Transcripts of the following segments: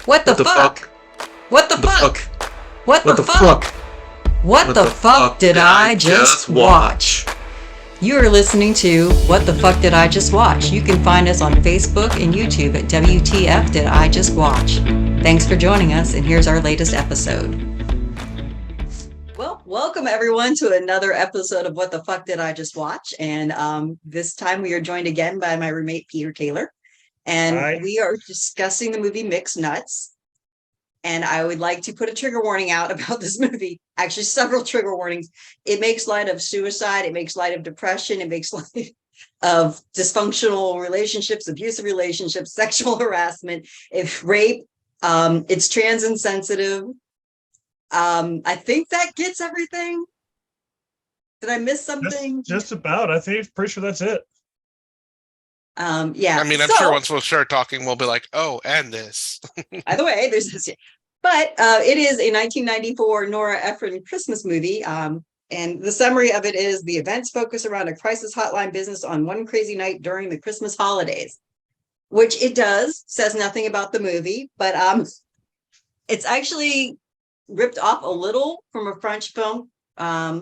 What the fuck? What the fuck? What the fuck? What the fuck did I just watch? You are listening to What the Fuck Did I Just Watch? You can find us on Facebook and YouTube at WTF Did I Just Watch? Thanks for joining us, and here's our latest episode. Well, welcome everyone to another episode of What the Fuck Did I Just Watch? And this time we are joined again by my roommate, Peter Taylor. And Hi. we are discussing the movie Mixed Nuts. And I would like to put a trigger warning out about this movie. Actually, several trigger warnings. It makes light of suicide. It makes light of depression. It makes light of dysfunctional relationships, abusive relationships, sexual harassment, rape. It's transinsensitive. I think that gets everything. Did I miss something? Just about. I think pretty sure that's it. Yeah. I mean, I'm sure once we'll start talking, we'll be like, oh, and this. Either way, there's this. But it is a 1994 Nora Ephron Christmas movie. And the summary of it is the events focus around a crisis hotline business on one crazy night during the Christmas holidays, which it does, says nothing about the movie, but it's actually ripped off a little from a French film. I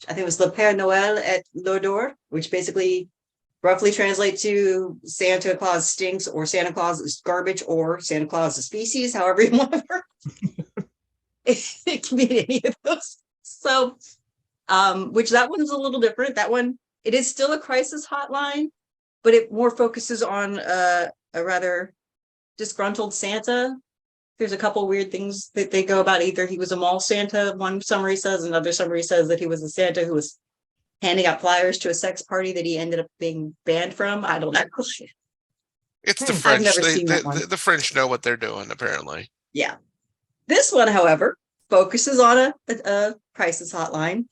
think it was Le Père Noël et l'Odeur, which basically roughly translate to Santa Claus stinks, or Santa Claus is garbage, or Santa Claus is feces, however you want to work. It can be any of those. So, which that one's a little different. That one, it is still a crisis hotline, but it more focuses on a rather disgruntled Santa. There's a couple weird things that they go about. Either he was a mall Santa, one summary says, another summary says that he was a Santa who was handing out flyers to a sex party that he ended up being banned from. I don't know. It's the French. I've never seen that one. The French know what they're doing, apparently. Yeah. This one, however, focuses on a crisis hotline.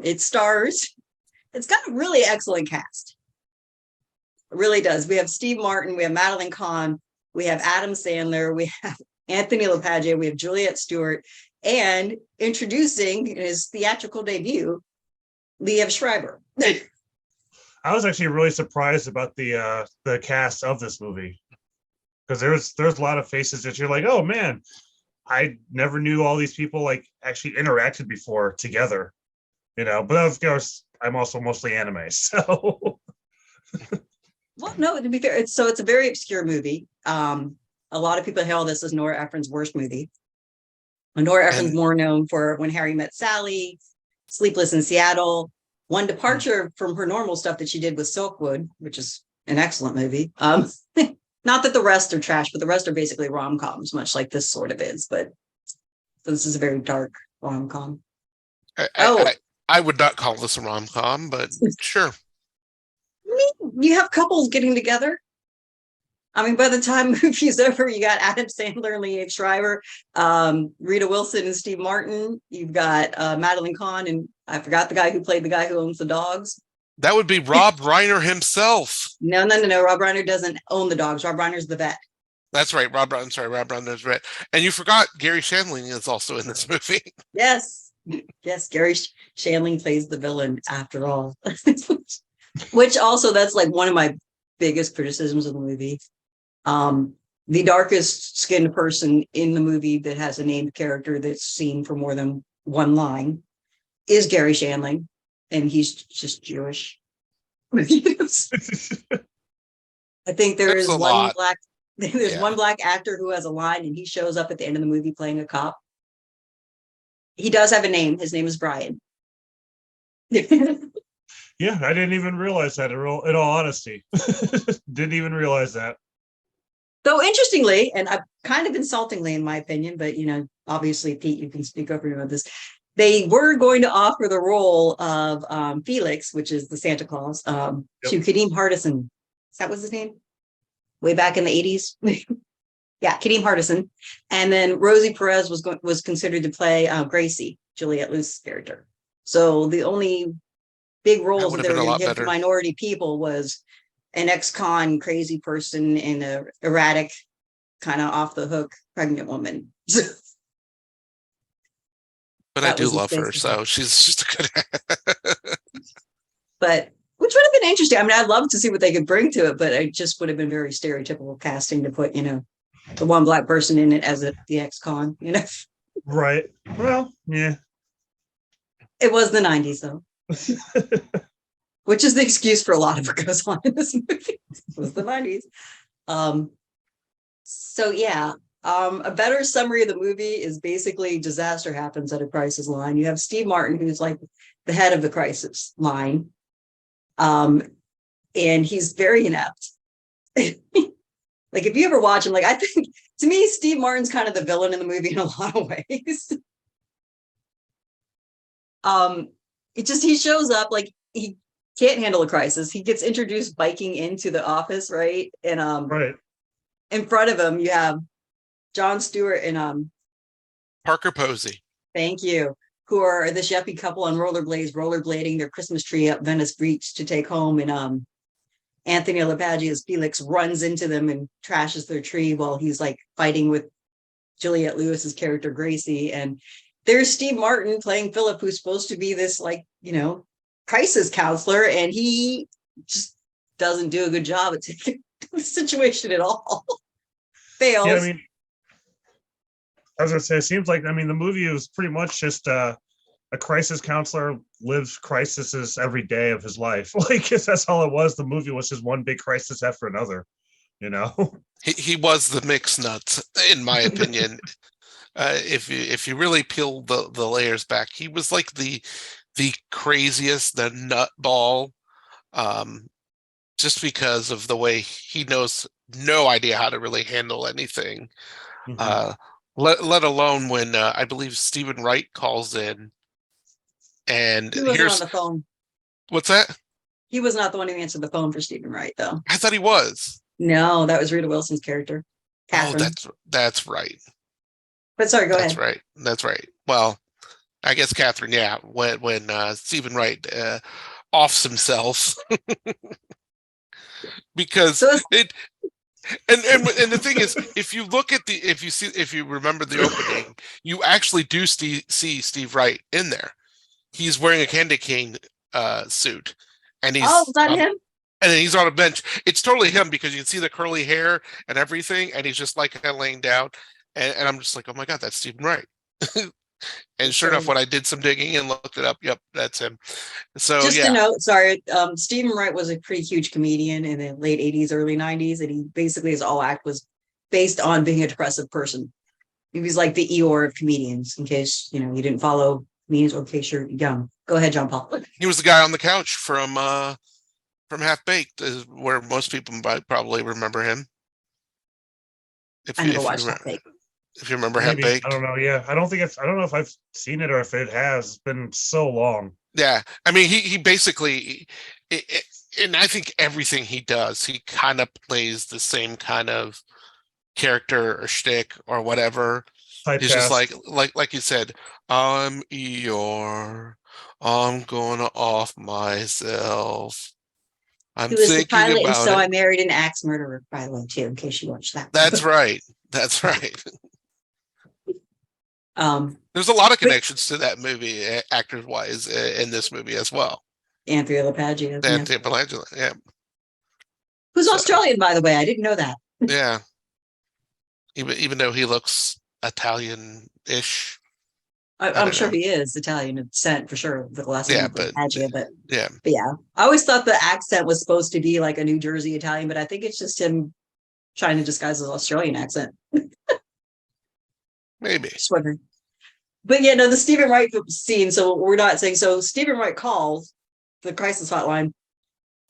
It's got a really excellent cast. It really does. We have Steve Martin, we have Madeline Kahn, we have Adam Sandler, we have Anthony Lapaggia, we have Juliette Stewart, and introducing his theatrical debut, Liev Schreiber. I was actually really surprised about the cast of this movie, because there's a lot of faces that you're like, oh man, I never knew all these people like actually interacted before together, But of course, I'm also mostly anime, so. Well, no, to be fair, it's a very obscure movie. A lot of people hail this as Nora Ephron's worst movie. Nora Ephron's more known for When Harry Met Sally, Sleepless in Seattle, one departure from her normal stuff that she did with Silkwood, which is an excellent movie. Not that the rest are trash, but the rest are basically rom-coms, much like this sort of is. But this is a very dark rom-com. I would not call this a rom-com, but sure. I mean, you have couples getting together. I mean, by the time the movie's over, you got Adam Sandler and Liev Schreiber, Rita Wilson and Steve Martin. You've got Madeline Kahn, and I forgot the guy who played the guy who owns the dogs. That would be Rob Reiner himself. No. Rob Reiner doesn't own the dogs. Rob Reiner's the vet. That's right. Rob Reiner's vet. And you forgot Gary Shandling is also in this movie. Yes, Gary Shandling plays the villain after all. Which also, that's like one of my biggest criticisms of the movie. The darkest skinned person in the movie that has a named character that's seen for more than one line is Gary Shandling, and he's just Jewish. I think there's one black actor who has a line, and he shows up at the end of the movie playing a cop. He does have a name. His name is Brian. Yeah, I didn't even realize that. In all honesty, didn't even realize that. Though interestingly, and kind of insultingly, in my opinion, but obviously, Pete, you can speak over about this. They were going to offer the role of Felix, which is the Santa Claus, to Kadeem Hardison. That was his name, way back in the 80s. Yeah, Kadeem Hardison, and then Rosie Perez was considered to play Gracie, Juliette Lewis' character. So the only big roles that they were going to give to minority people was an ex-con crazy person and a erratic, kind of off the hook pregnant woman. But I do love her, so she's just a good. But which would have been interesting. I mean, I'd love to see what they could bring to it, but it just would have been very stereotypical casting to put, the one black person in it as the ex-con, you know. Right. Well, yeah. It was the 90s though, which is the excuse for a lot of what goes on in this movie. It was the 90s. So yeah, a better summary of the movie is basically disaster happens at a crisis line. You have Steve Martin, who's like the head of the crisis line. And he's very inept. Like if you ever watch him, like I think to me, Steve Martin's kind of the villain in the movie in a lot of ways. He shows up like he can't handle a crisis. He gets introduced biking into the office, right? And Right. in front of him, you have Jon Stewart and Parker Posey. thank you, who are this yuppie couple on rollerblades, rollerblading their Christmas tree up Venice Beach to take home. And Anthony Lapaggia's Felix runs into them and trashes their tree while he's like fighting with Juliette Lewis's character Gracie. And there's Steve Martin playing Philip, who's supposed to be this like, you know, crisis counselor, and he just doesn't do a good job at taking the situation at all. Fails. Yeah, I mean, I was gonna say, it seems like, I mean, the movie is pretty much just a crisis counselor lives crises every day of his life. Like, that's all it was. The movie was just one big crisis after another, you know? He was the mix nuts, in my opinion. If you really peel the layers back, he was like the craziest, the nutball, just because of the way he knows no idea how to really handle anything. Mhm. Let alone when I believe Stephen Wright calls in, and He wasn't here's on the phone. what's that? He was not the one who answered the phone for Stephen Wright, though. I thought he was. No, that was Rita Wilson's character, Oh, Catherine. that's right. But sorry, go That's ahead. right. That's right. Well, I guess Catherine, yeah, when Stephen Wright offs himself because So it's, it and the thing is, if you remember the opening, you actually do see Steve Wright in there. He's wearing a candy cane suit, and he's is that him? and then he's on a bench. It's totally him because you can see the curly hair and everything, and he's just like kind of laying down, and I'm just like, oh my god, that's Stephen Wright. And sure enough, when I did some digging and looked it up, yep, that's him. So Just yeah, a note, sorry. Stephen Wright was a pretty huge comedian in the late 80s, early 90s, and he basically his all act was based on being a depressive person. He was like the Eeyore of comedians, in case you didn't follow comedians or in case you're young. Go ahead, John Paul. he was the guy on the couch from Half Baked, is where most people might probably remember him. I never watched that thing. If you remember Half Maybe. I Baked. don't know. Yeah. I don't know if I've seen it or if it has. It's been so long. Yeah. I mean, he basically, and I think everything he does, he kind of plays the same kind of character or shtick or whatever. He's just Typecast. like you said, I'm Eeyore. I'm gonna off myself. I'm He was the thinking pilot, and about so it. I married an axe murderer, by the way, too, in case you watched that. That's right. That's right. There's a lot of connections to that movie, actors wise, in this movie as well. Anthony Lapaggia, Anthony Lapaggia, yeah. Who's Australian, by the way. I didn't know that. Yeah. Even though he looks Italian-ish. I'm sure he is Italian descent for sure. The last name Lapaggia, but yeah. I always thought the accent was supposed to be like a New Jersey Italian, but I think it's just him trying to disguise his Australian accent. Maybe. Swimming. But yeah, no, the Stephen Wright scene. So we're not saying so. Stephen Wright calls the crisis hotline,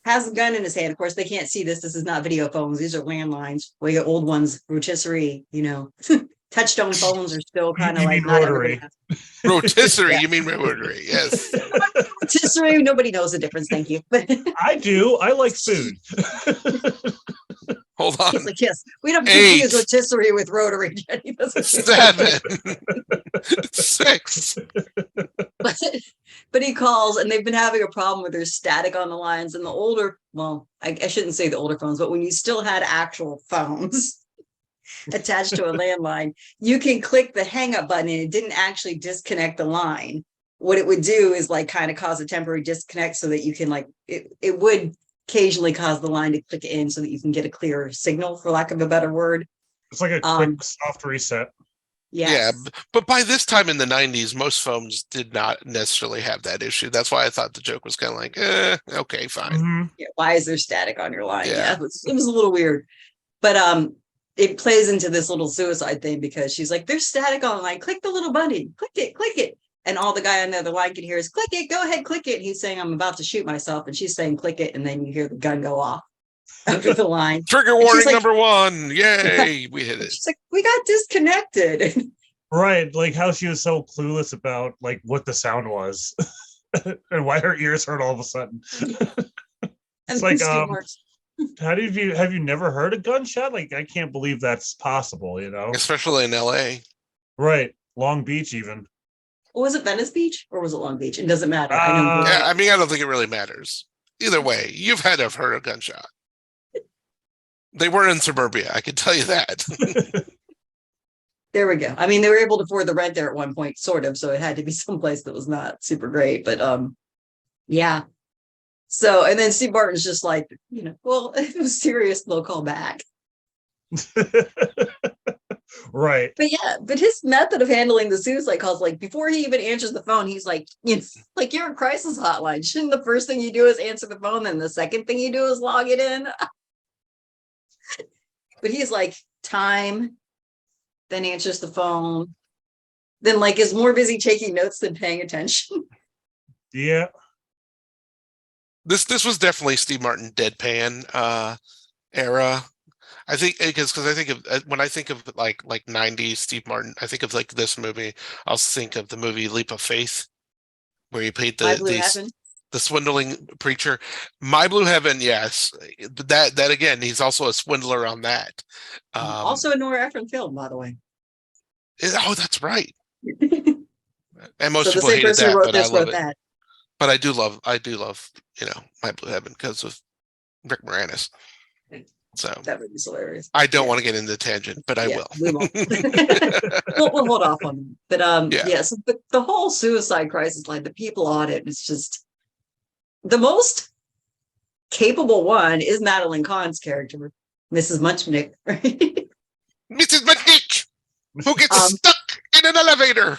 has a gun in his hand. Of course, they can't see this. This is not video phones. These are landlines. Well, your old ones, rotisserie, touchstone phones are still kind of You like mean not rotary. Rotisserie, Yeah. You mean rotary, yes. Rotisserie, nobody knows the difference. Thank you. But I do. I like food. Hold on. he's like, yes, we don't 8, confuse rotisserie with rotary. Jenny doesn't 7, 6. But he calls, and they've been having a problem with their static on the lines. And the older, well, I shouldn't say the older phones, but when you still had actual phones attached to a landline, you can click the hang up button and it didn't actually disconnect the line. What it would do is like kind of cause a temporary disconnect so that you can it would occasionally cause the line to click in so that you can get a clearer signal, for lack of a better word. It's like a quick soft reset. Yes. Yeah, but by this time in the 90s, most phones did not necessarily have that issue. That's why I thought the joke was kind of like, okay, fine. Mhm. Yeah, why is there static on your line? Yeah. Yeah, it was a little weird. But it plays into this little suicide thing because she's like, there's static on the line. Click the little button. Click it, click it. And all the guy on the other line can hear is click it, go ahead, click it. And he's saying, I'm about to shoot myself. And she's saying, click it. And then you hear the gun go off over the line. Trigger And she's warning like- number 1. Yay, we hit it. She's like, we got disconnected. Right, like how she was so clueless about like what the sound was and why her ears hurt all of a sudden. And It's like, Steve Martin's, have you never heard a gunshot? Like, I can't believe that's possible, you know? Especially in LA. Right, Long Beach even. was it Venice Beach or was it Long Beach? It doesn't matter. I know. Yeah, I mean, I don't think it really matters. Either way, you've had to have heard a gunshot. They were in suburbia, I can tell you that. There we go. I mean, they were able to afford the rent there at one point, sort of. So it had to be someplace that was not super great. But yeah. So, and then Steve Martin's just like, well, if it was serious, they'll call back. Right. But yeah, but his method of handling the suicide calls, like before he even answers the phone, he's like, like you're a crisis hotline. Shouldn't the first thing you do is answer the phone, then the second thing you do is log it in? But he's like, time, then answers the phone, then like is more busy taking notes than paying attention. Yeah. This was definitely Steve Martin deadpan era. I think because I think of when I think of like 90s Steve Martin, I think of like this movie. I'll think of the movie Leap of Faith, where he played the swindling preacher. My Blue Heaven, yes. But that again, he's also a swindler on that. Also a Nora Ephron film, by the way. Oh, that's right. And So most the people same hated person who that, wrote but I this love wrote it. that. But I do love, My Blue Heaven because of Rick Moranis. So That would be hilarious. I don't want to get into the tangent, but I will. We won't. we'll hold off on them. But so the whole suicide crisis line, the people on it, it's just the most capable one is Madeline Kahn's character, Mrs. Munchnick, right? Mrs. Munchnick, who gets stuck in an elevator.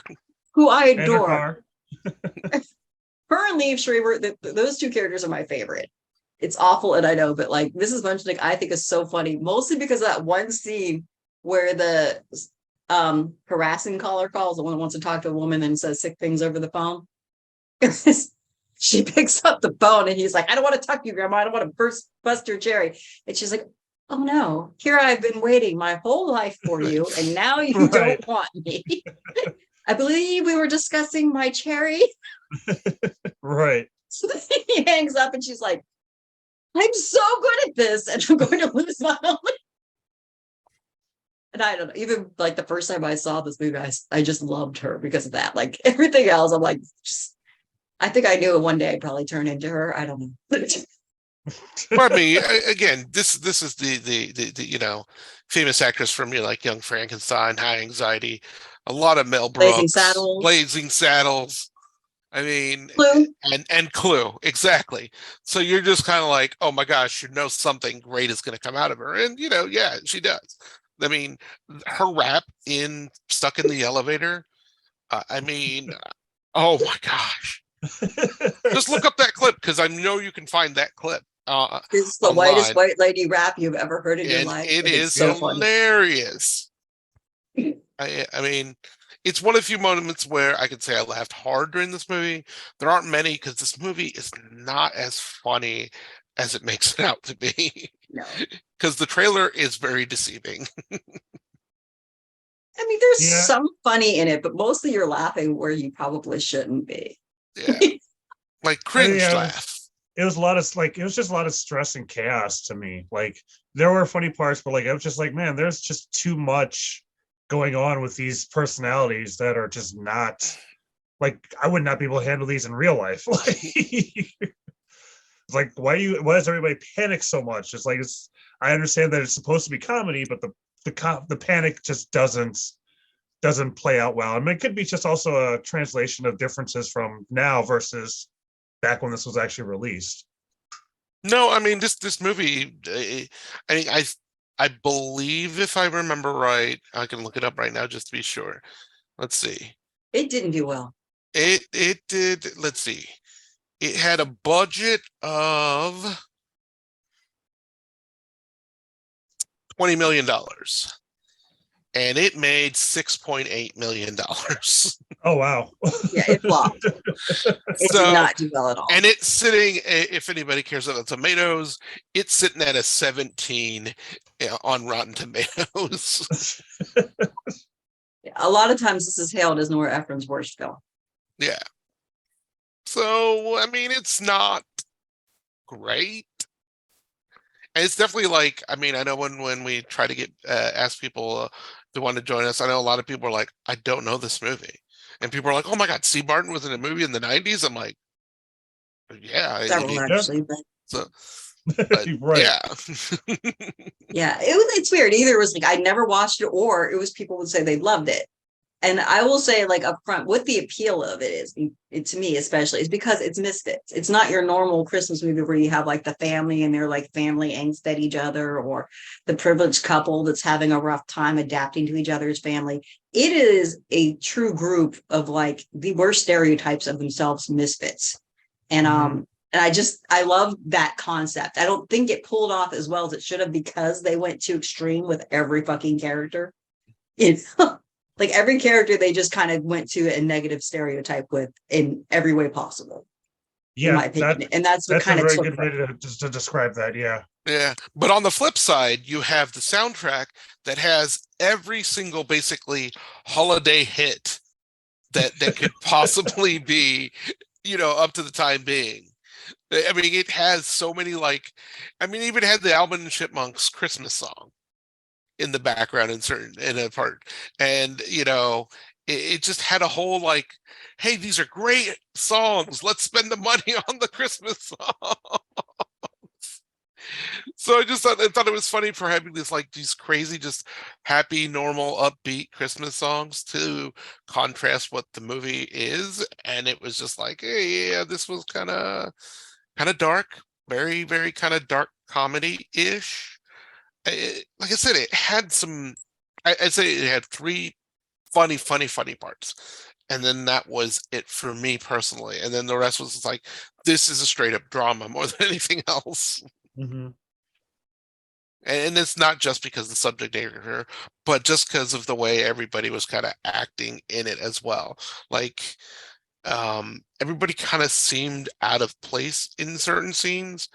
Who I And her adore. car. Her and Liev Schreiber, those two characters are my favorite. It's awful, and I know, but like Mrs. Munchnick, I think is so funny, mostly because of that one scene where the harassing caller calls, the one that wants to talk to a woman and says sick things over the phone. She picks up the phone and he's like, I don't want to talk to you, Grandma. I don't want to bust your cherry. And she's like, oh no, here I've been waiting my whole life for you, and now you don't want me. I believe we were discussing my cherry. Right. So then he hangs up and she's like, I'm so good at this and I'm going to lose my only. And I don't know, even like the first time I saw this movie, I just loved her because of that. Like everything else, I'm like, I think I knew one day I'd probably turn into her. I don't know. Well, I mean, again, this is the famous actress from like Young Frankenstein, High Anxiety, a lot of Mel Brooks, Blazing Saddles. I mean, Clue. and Clue, exactly. So you're just kind of like, oh my gosh, you know something great is going to come out of her, and yeah, she does. I mean, her rap in "Stuck in the Elevator." I mean, oh my gosh, just look up that clip because I know you can find that clip. It's the whitest white lady rap you've ever heard in your life. It is so hilarious. I mean, it's one of the few moments where I can say I laughed hard during this movie. There aren't many because this movie is not as funny as it makes it out to be. No. Because the trailer is very deceiving. I mean, there's some funny in it, but mostly you're laughing where you probably shouldn't be. Yeah. Like cringe laugh. It was just a lot of stress and chaos to me. Like there were funny parts, but like I was just like, man, there's just too much going on with these personalities that are just not like I would not be able to handle these in real life. Like why does everybody panic so much? It's like I understand that it's supposed to be comedy, but the panic just doesn't play out well. I mean, it could be just also a translation of differences from now versus back when this was actually released. No, I mean this movie. I mean, I believe if I remember right, I can look it up right now just to be sure. Let's see. It didn't do well. It did, let's see. It had a budget of $20 million and it made $6.8 million. Oh wow. Yeah, it flopped. It did not do well at all. And it's sitting, if anybody cares about tomatoes, it's sitting at a 17 on Rotten Tomatoes. A lot of times this is hailed as Nora Ephron's worst film. Yeah. So, I mean, it's not great. And it's definitely like, I mean, I know when we try to get ask people to want to join us, I know a lot of people are like, I don't know this movie. And people are like, oh my God, Steve Martin was in a movie in the 90s. I'm like, yeah. Several actually, but So, but right. yeah. yeah, it's weird. Either it was like I never watched it, or it was people would say they loved it. And I will say, like up front, what the appeal of it is, to me especially, is because it's misfits. It's not your normal Christmas movie where you have like the family and they're like family angst at each other, or the privileged couple that's having a rough time adapting to each other's family. It is a true group of like the worst stereotypes of themselves, misfits. And I love that concept. I don't think it pulled off as well as it should have, because they went too extreme with every fucking character. It's like every character they just kind of went to a negative stereotype with in every way possible. Yeah, in my opinion. And that's what kind a of very took good way to describe that. Yeah. Yeah. But on the flip side, you have the soundtrack that has every single basically holiday hit that could possibly be, up to the time being. I mean, it has so many, like, I mean, even had the Alvin and Chipmunks Christmas song in the background in a part. And, it just had a whole like, hey, these are great songs. Let's spend the money on the Christmas song. So I thought it was funny for having this like these crazy, just happy, normal, upbeat Christmas songs to contrast what the movie is. And it was just like, hey, yeah, this was kind of dark, very, very kind of dark comedy-ish. Like I said, it had some, I'd say it had three funny parts. And then that was it for me personally. And then the rest was like, this is a straight up drama more than anything else. Mm-hmm. And it's not just because the subject matter, but just because of the way everybody was kind of acting in it as well. Like, everybody kind of seemed out of place in certain scenes.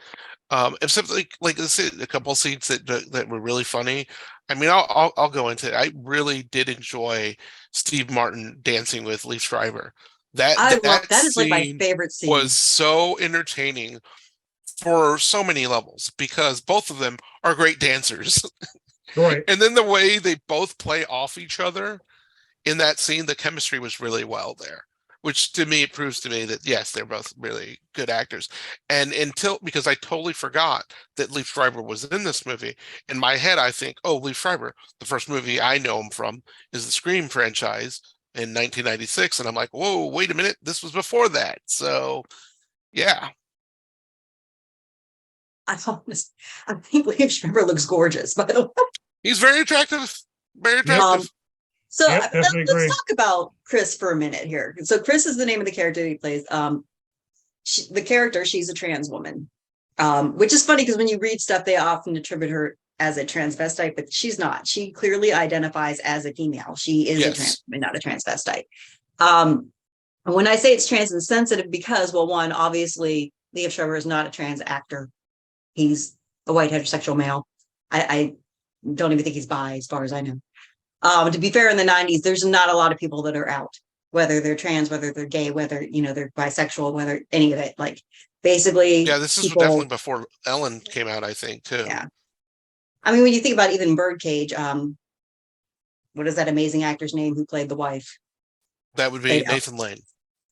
Except like let's say a couple of scenes that were really funny. I mean, I'll go into it. I really did enjoy Steve Martin dancing with Liev Schreiber. That is like my favorite scene. Was so entertaining for so many levels because both of them are great dancers. Right. And then the way they both play off each other in that scene, the chemistry was really well there. Which to me, it proves to me that yes, they're both really good actors. And because I totally forgot that Liev Schreiber was in this movie. In my head, I think, oh, Liev Schreiber, the first movie I know him from is the Scream franchise in 1996. And I'm like, whoa, wait a minute, this was before that. So, yeah. I think Liev Schreiber looks gorgeous, by the way. He's very attractive. Very attractive. So yep, let's talk about Chris for a minute here. So Chris is the name of the character he plays. The character, she's a trans woman, which is funny because when you read stuff, they often attribute her as a transvestite, but she's not. She clearly identifies as a female. She is a trans woman, not a transvestite. When I say it's transinsensitive, because, well, one, obviously, Liev Schreiber is not a trans actor. He's a white heterosexual male. I don't even think he's bi, as far as I know. To be fair, in the 90s, there's not a lot of people that are out, whether they're trans, whether they're gay, whether, they're bisexual, whether any of it, like basically. Yeah, this is definitely before Ellen came out, I think, too. Yeah. I mean, when you think about even Birdcage, what is that amazing actor's name who played the wife? That would be Nathan Lane.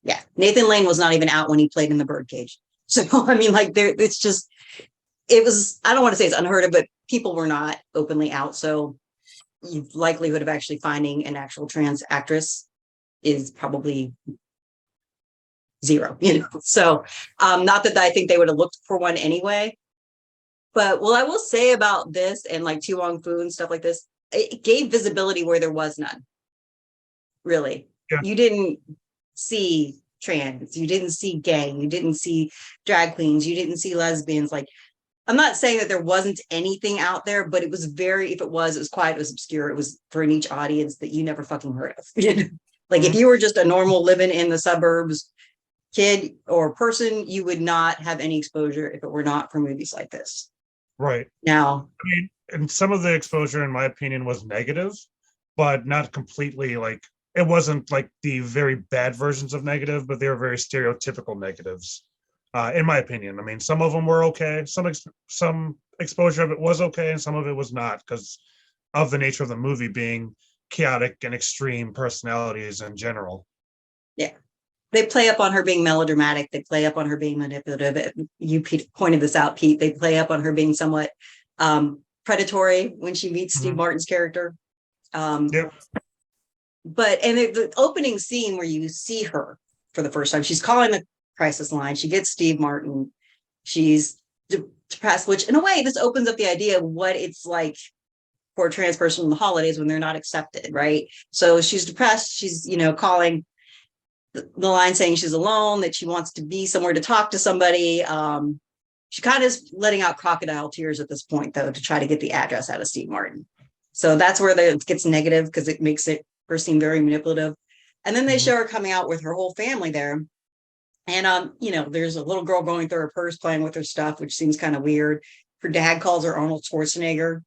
Yeah. Nathan Lane was not even out when he played in the Birdcage. So, I mean, like it was, I don't want to say it's unheard of, but people were not openly out. So likelihood of actually finding an actual trans actress is probably zero, So not that I think they would have looked for one anyway, But what I will say about this and like Tu Wong Fu and stuff like this, it gave visibility where there was none. Really. Yeah. You didn't see trans, you didn't see gay, you didn't see drag queens, you didn't see lesbians. Like, I'm not saying that there wasn't anything out there, but it was very, if it was quiet, it was obscure. It was for a niche audience that you never fucking heard of. Like if you were just a normal living in the suburbs kid or person, you would not have any exposure if it were not for movies like this. Right. Now, I mean, and some of the exposure, in my opinion, was negative, but not completely. Like, it wasn't like the very bad versions of negative, but they were very stereotypical negatives, in my opinion. I mean, some of them were okay. Some exposure of it was okay, and some of it was not, because of the nature of the movie being chaotic and extreme personalities in general. yeah, they play up on her being melodramatic. They play up on her being manipulative. You pointed this out, Pete. They play up on her being somewhat predatory when she meets Steve Martin's character. Yep. But the opening scene where you see her for the first time, she's calling the crisis line. She gets Steve Martin. She's depressed, which in a way, this opens up the idea of what it's like for a trans person in the holidays when they're not accepted, right? So she's depressed. She's, calling the line saying she's alone, that she wants to be somewhere to talk to somebody. She kind of is letting out crocodile tears at this point, though, to try to get the address out of Steve Martin. So that's where it gets negative, because it makes her seem very manipulative. And then they show her coming out with her whole family there. And, there's a little girl going through her purse playing with her stuff, which seems kind of weird. Her dad calls her Arnold Schwarzenegger.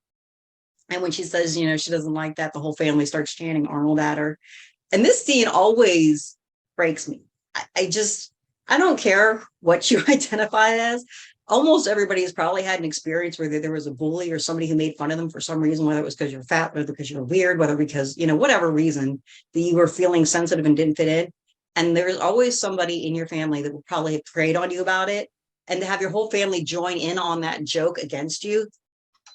And when she says, she doesn't like that, the whole family starts chanting Arnold at her. And this scene always breaks me. I don't care what you identify as. Almost everybody has probably had an experience where there was a bully or somebody who made fun of them for some reason, whether it was because you're fat, whether because you're weird, whether because, whatever reason that you were feeling sensitive and didn't fit in. And there's always somebody in your family that will probably have preyed on you about it. And to have your whole family join in on that joke against you,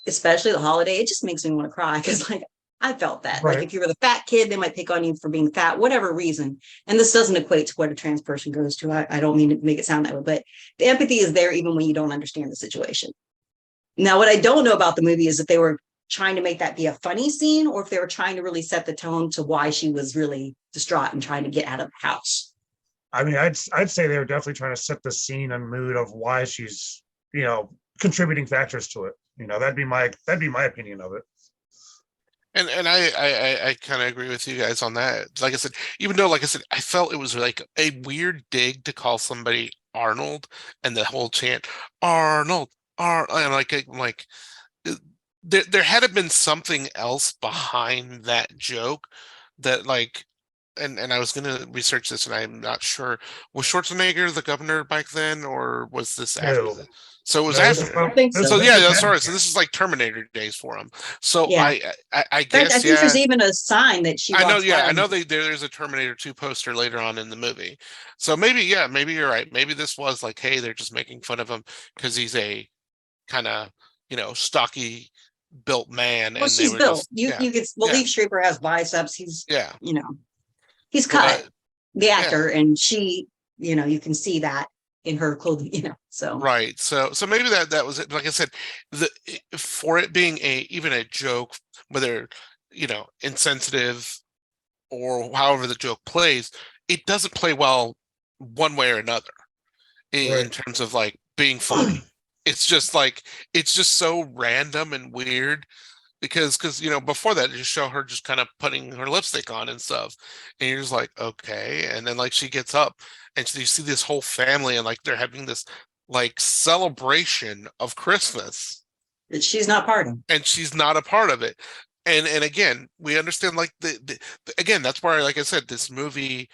especially the holiday, it just makes me want to cry, because I felt that. Right. Like if you were the fat kid, they might pick on you for being fat, whatever reason. And this doesn't equate to what a trans person goes to. I don't mean to make it sound that way, but the empathy is there even when you don't understand the situation. Now, what I don't know about the movie is if they were trying to make that be a funny scene, or if they were trying to really set the tone to why she was really distraught and trying to get out of the house. I mean, I'd say they were definitely trying to set the scene and mood of why she's, contributing factors to it. That'd be my opinion of it. And I kind of agree with you guys on that. Like I said, even though, like I said, I felt it was like a weird dig to call somebody Arnold, and the whole chant Arnold, and like there had to been something else behind that joke that and I was gonna research this, and I'm not sure. Was Schwarzenegger the governor back then, or was this after No. that? So it was No, after. I think so. So yeah, that's right. So this is like Terminator days for him. So Yeah. I guess I think there's even a sign that she. I know. Yeah, I know there's a Terminator 2 poster later on in the movie. So maybe you're right. Maybe this was like, hey, they're just making fun of him because he's a kind of stocky built man. Well, and she's they were built. just, You can. Well, Liev Schreiber has biceps. He's he's cut. The actor, and she, you can see that in her clothing, so. Right. So maybe that was it. Like I said, for it being even a joke, whether, insensitive or however the joke plays, it doesn't play well one way or another in terms of like being funny. It's just so random and weird because before that you just show her just kind of putting her lipstick on and stuff, and you're just like, okay. And then like she gets up and you see this whole family and like they're having this like celebration of Christmas That she's not part of. and she's not a part of it. And again, we understand like again, that's why, like I said, this movie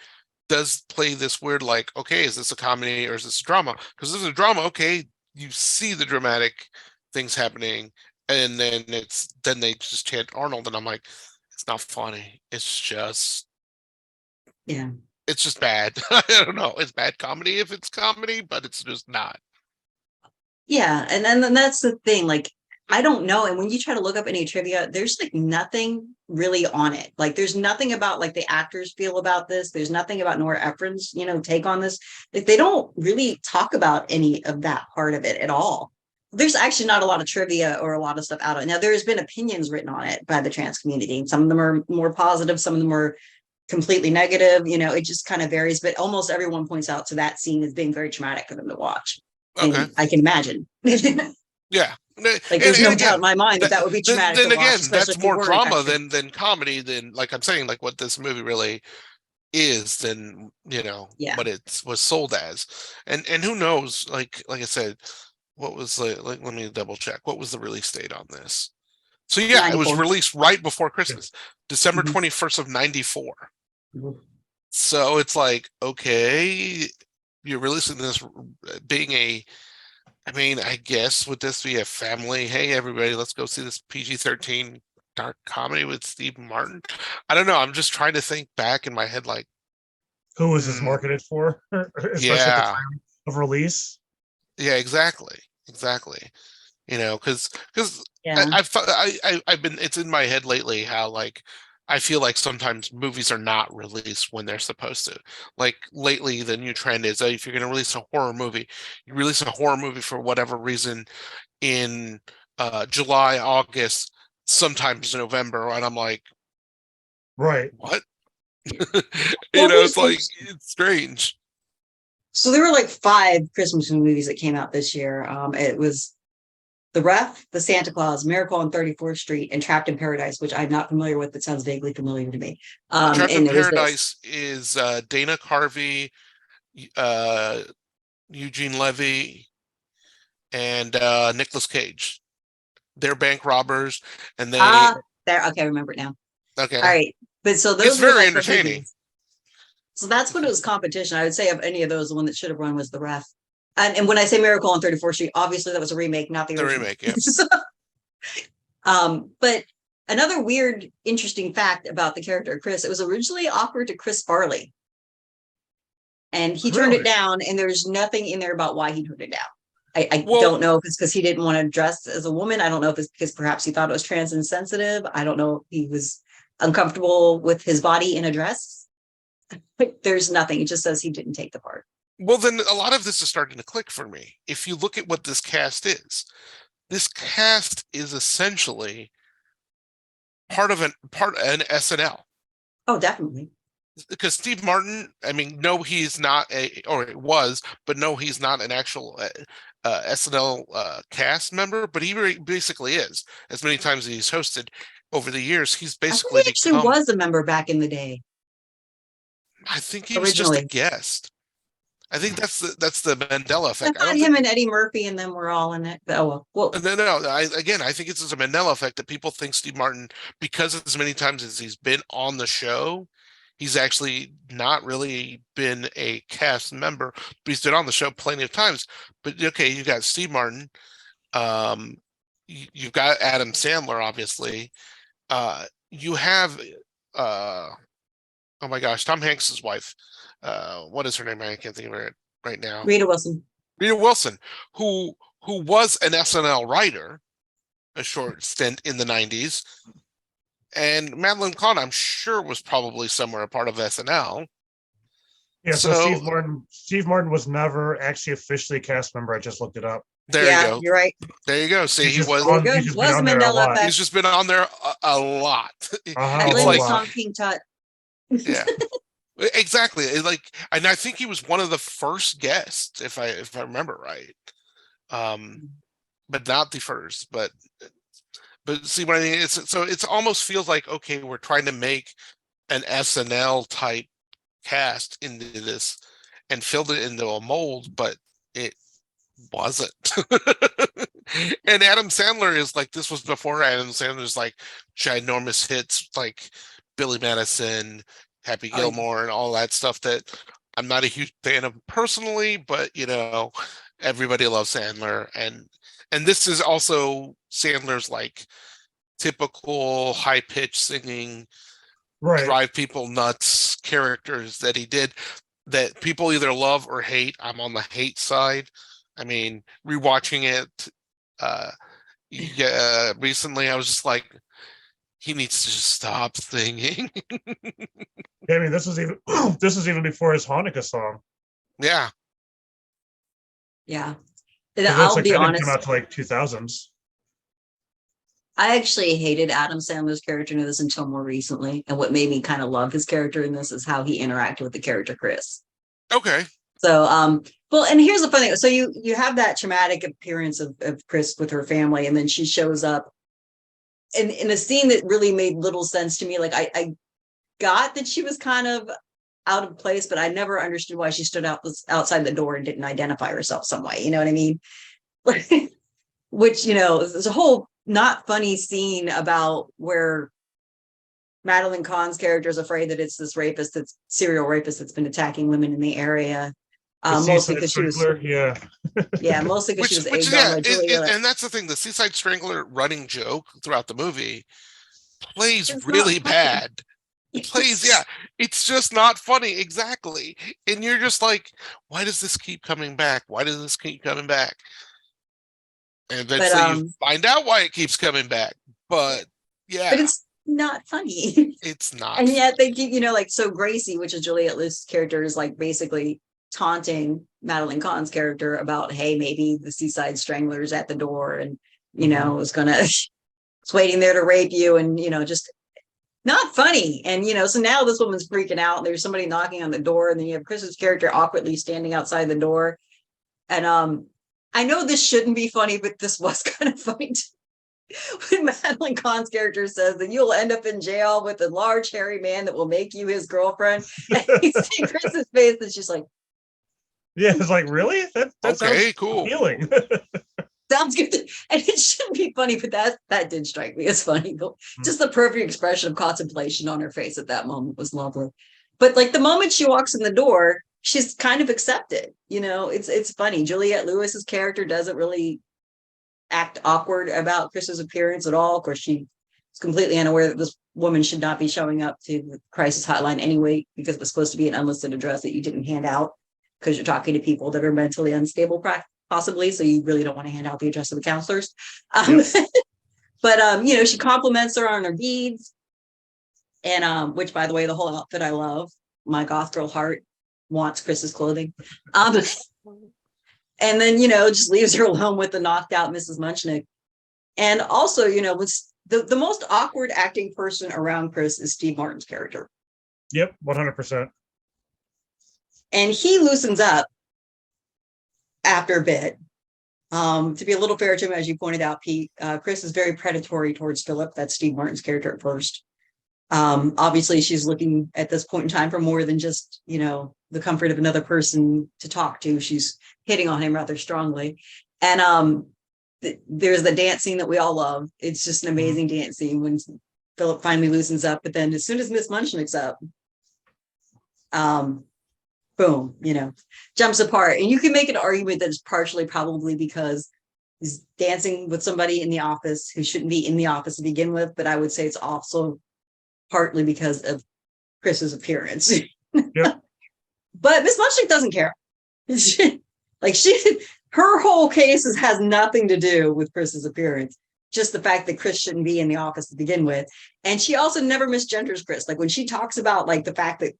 does play this weird, like, okay, is this a comedy or is this a drama? Because this is a drama, okay, you see the dramatic things happening, and then they just chant Arnold, and I'm like, it's not funny. It's just bad. I don't know. It's bad comedy if it's comedy, but it's just not. Yeah, and then that's the thing. Like, I don't know. And when you try to look up any trivia, there's like nothing really on it. Like, there's nothing about like the actors feel about this. There's nothing about Nora Ephron's, take on this. Like, they don't really talk about any of that part of it at all. there's actually not a lot of trivia or a lot of stuff out on it. Now, there's been opinions written on it by the trans community. Some of them are more positive, some of them are completely negative. You know, it just kind of varies, but almost everyone points out to that scene as being very traumatic for them to watch. Okay. And I can imagine. Yeah. Like there's no doubt in my mind that would be traumatic then to watch, again, especially that's if you more weren't drama actually- than comedy, than, like I'm saying, like what this movie really is, than Yeah. what it was sold as. And who knows, like I said, what was like let me double check, what was the release date on this? So yeah, it was 94. released right before Christmas, December Mhm. 21st of 94. Mhm. So it's like, okay, you're releasing this being a, I mean, I guess would this be a family? Hey, everybody, let's go see this PG-13 dark comedy with Steve Martin. I don't know. I'm just trying to think back in my head, like, Who was this marketed for? Especially at the yeah, time of release. yeah, exactly, exactly. Because Yeah. I've thought I've been, it's in my head lately how, like, I feel like sometimes movies are not released when they're supposed to. Like lately, the new trend is, if you're going to release a horror movie, you release a horror movie for whatever reason in July, August, sometimes November, and I'm like, Right. what? Well, It's like, it's strange. so there were like 5 Christmas movies that came out this year. It was The Ref, The Santa Claus, Miracle on 34th Street, and Trapped in Paradise, which I'm not familiar with, but sounds vaguely familiar to me. Trapped in And it was this. Paradise is Dana Carvey, uh, Eugene Levy, and Nicolas Cage. They're bank robbers, and they There. Okay, I remember it now. okay. All right, but so those It's were very like the entertaining. biggies. So that's what it was competition. I would say of any of those, the one that should have won was The Ref. And when I say Miracle on 34th Street, obviously that was a remake, not the The original. remake, yeah. But another weird, interesting fact about the character of Chris, it was originally offered to Chris Farley. And he turned it Really? down, and there's nothing in there about why he turned it down. I Well- don't know if it's because he didn't want to dress as a woman. I don't know if it's because perhaps he thought it was trans insensitive. I don't know if he was uncomfortable with his body in a dress. But there's nothing. It just says he didn't take the part. Well, then a lot of this is starting to click for me. If you look at what this cast is essentially part of an SNL. Oh, definitely. Because Steve Martin, I mean, no, he's not or it was, but no, he's not an actual SNL cast member, but he basically is. As many times as he's hosted over the years, he's I thought basically he actually become. was a member back in the day. I think he was just a Originally. guest. I think that's the Mandela I effect. thought him and Eddie Murphy and them were all in it. But, oh well. No. I think it's just a Mandela effect that people think Steve Martin, because as many times as he's been on the show, he's actually not really been a cast member, but he's been on the show plenty of times. But okay, you got Steve Martin, you've got Adam Sandler, obviously. You have oh my gosh, Tom Hanks's wife. What is her name? I can't think of it right now. Rita Wilson. Rita Wilson, who was an SNL writer, a short stint in the 90s. And Madeline Kahn, I'm sure, was probably somewhere a part of SNL. Yeah, so So- Steve Martin was never actually officially a cast member. I just looked it up. There Yeah, you go. you're right. There you go. See, He's he just was. on- There you he's go. just Was been the on there a Mandela lot. effect. He's just been on there a lot. I It's blame like- Tom King Tut. Yeah, exactly. And I think he was one of the first guests, if I remember right. But not the first. But see what I mean? It's almost feels like, okay, we're trying to make an SNL type cast into this and filled it into a mold, but it wasn't. And Adam Sandler is like, this was before Adam Sandler's like ginormous hits like Billy Madison, Happy Oh, yeah. Gilmore, and all that stuff that I'm not a huge fan of personally, but everybody loves Sandler, and this is also Sandler's like typical high pitched singing, Right. drive people nuts characters that he did that people either love or hate. I'm on the hate side. I mean, rewatching it recently, I was just like, he needs to just stop singing. Yeah, I mean, this was even before his Hanukkah song. Yeah. Yeah. And 'Cause that's I'll like be that didn't come honest, out to like 2000s. I actually hated Adam Sandler's character in this until more recently. And what made me kind of love his character in this is how he interacted with the character Chris. Okay. So, well, and here's the funny thing. So you have that traumatic appearance of Chris with her family, and then she shows up in a scene that really made little sense to me. Like I got that she was kind of out of place, but I never understood why she stood outside the door and didn't identify herself some way. You know what I mean? Which, there's a whole not funny scene about where Madeline Kahn's character is afraid that it's this serial rapist that's been attacking women in the area. The Mostly Seaside because she was, Strangler, mostly because she was Which egged on yeah, by Juliette. and that's the thing. The Seaside Strangler running joke throughout the movie plays It's not really funny. bad. It plays, yeah, it's just not funny, exactly. And you're just like, why does this keep coming back? Why does this keep coming back? And eventually you But find out why it keeps coming back. But yeah, it's not funny. it's not. And yet they keep, so Gracie, which is Juliette Lewis' character, is like basically taunting Madeline Kahn's character about, hey, maybe the Seaside Strangler's at the door and, it's waiting there to rape you, and, just not funny. And, so now this woman's freaking out, and there's somebody knocking on the door, and then you have Chris's character awkwardly standing outside the door. And I know this shouldn't be funny, but this was kind of funny when Madeline Kahn's character says that you'll end up in jail with a large hairy man that will make you his girlfriend. And you see Chris's face, and she's like, yeah, it's like, really? That Okay, sounds cool. appealing. sounds good. And it shouldn't be funny, but that did strike me as funny. Just the perfect expression of contemplation on her face at that moment was lovely. But like the moment she walks in the door, she's kind of accepted. It's funny. Juliette Lewis's character doesn't really act awkward about Chris's appearance at all. Of course, she's completely unaware that this woman should not be showing up to the crisis hotline anyway, because it was supposed to be an unlisted address that you didn't hand out because you're talking to people that are mentally unstable, possibly. So you really don't want to hand out the address of the counselors. But she compliments her on her deeds. And which, by the way, the whole outfit I love. My goth girl heart wants Chris's clothing. And then, just leaves her alone with the knocked out Mrs. Munchnick. And also, was the most awkward acting person around Chris is Steve Martin's character. Yep, 100%. And he loosens up after a bit. To be a little fair to him, as you pointed out, Pete, Chris is very predatory towards Philip. That's Steve Martin's character at first. Obviously, she's looking at this point in time for more than just, the comfort of another person to talk to. She's hitting on him rather strongly. And there's the dance scene that we all love. It's just an amazing dance scene when Philip finally loosens up. But then as soon as Miss Munchnick's up, boom, jumps apart. And you can make an argument that it's partially probably because he's dancing with somebody in the office who shouldn't be in the office to begin with. But I would say it's also partly because of Chris's appearance. Yep. But Miss Munchnick doesn't care. Her whole case has nothing to do with Chris's appearance. Just the fact that Chris shouldn't be in the office to begin with. And she also never misgenders Chris. Like when she talks about like the fact that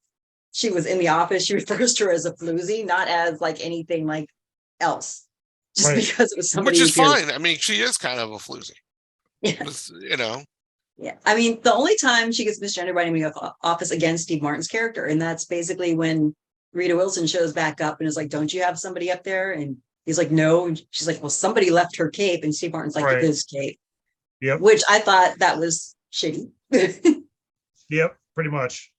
she was in the office, she refers to her as a floozy, not as like anything like else. Just Right. because it was somebody. Which is fine. I mean, she is kind of a floozy. Yeah. Yeah. I mean, the only time she gets misgendered by anybody in the office against Steve Martin's character, and that's basically when Rita Wilson shows back up and is like, don't you have somebody up there? And he's like, no. And she's like, well, somebody left her cape. And Steve Martin's like, Right. his cape. Yep. Which I thought that was shitty. Yep, pretty much.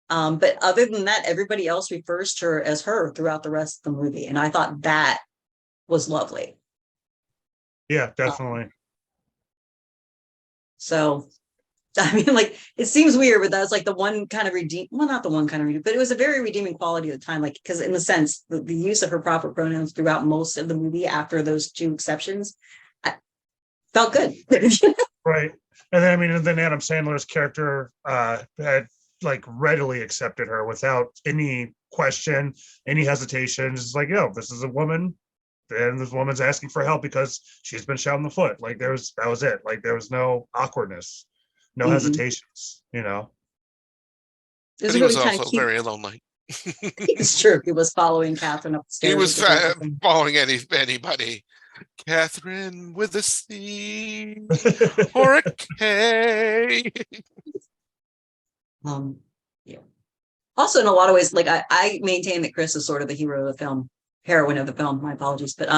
But other than that, everybody else refers to her as her throughout the rest of the movie. And I thought that was lovely. Yeah, definitely. So, I mean, like, it seems weird, but that's like the one kind of not the one kind of redeem, but it was a very redeeming quality at the time. Like, because in the sense, the use of her proper pronouns throughout most of the movie after those two exceptions, I felt good. Right. And then, I mean, then Adam Sandler's character had like readily accepted her without any question, any hesitation. It's like, yo, this is a woman. And this woman's asking for help because she's been shot in the foot. Like that was it. Like there was no awkwardness, no hesitations, But he was also very lonely. It's true. He was following Catherine up the stairs. He was with the girl. following anybody. Catherine with a C or a K. Yeah. Also, in a lot of ways, like I maintain that Chris is sort of the hero of the film, heroine of the film. My apologies, but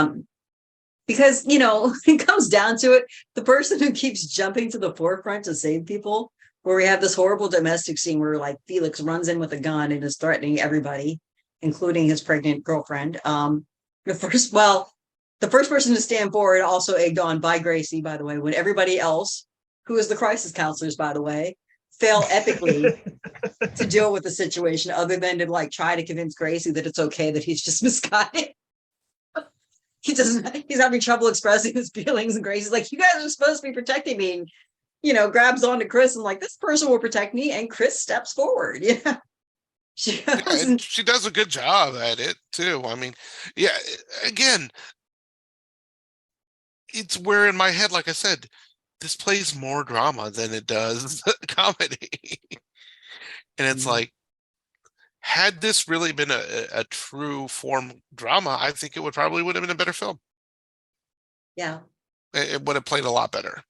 because it comes down to it, the person who keeps jumping to the forefront to save people, where we have this horrible domestic scene where like Felix runs in with a gun and is threatening everybody, including his pregnant girlfriend. The first person to stand forward, also egged on by Gracie, by the way, when everybody else, who is the crisis counselors, by the way, fail epically to deal with the situation, other than to like try to convince Gracie that it's okay, that he's just misguided. He's having trouble expressing his feelings, and Gracie's like, you guys are supposed to be protecting me, and grabs onto Chris and like, this person will protect me, and Chris steps forward. She does a good job at it too. I mean, yeah, again, it's where in my head, like I said, this plays more drama than it does comedy. And it's like, had this really been a true form drama, I think it would have been a better film. Yeah. It would have played a lot better.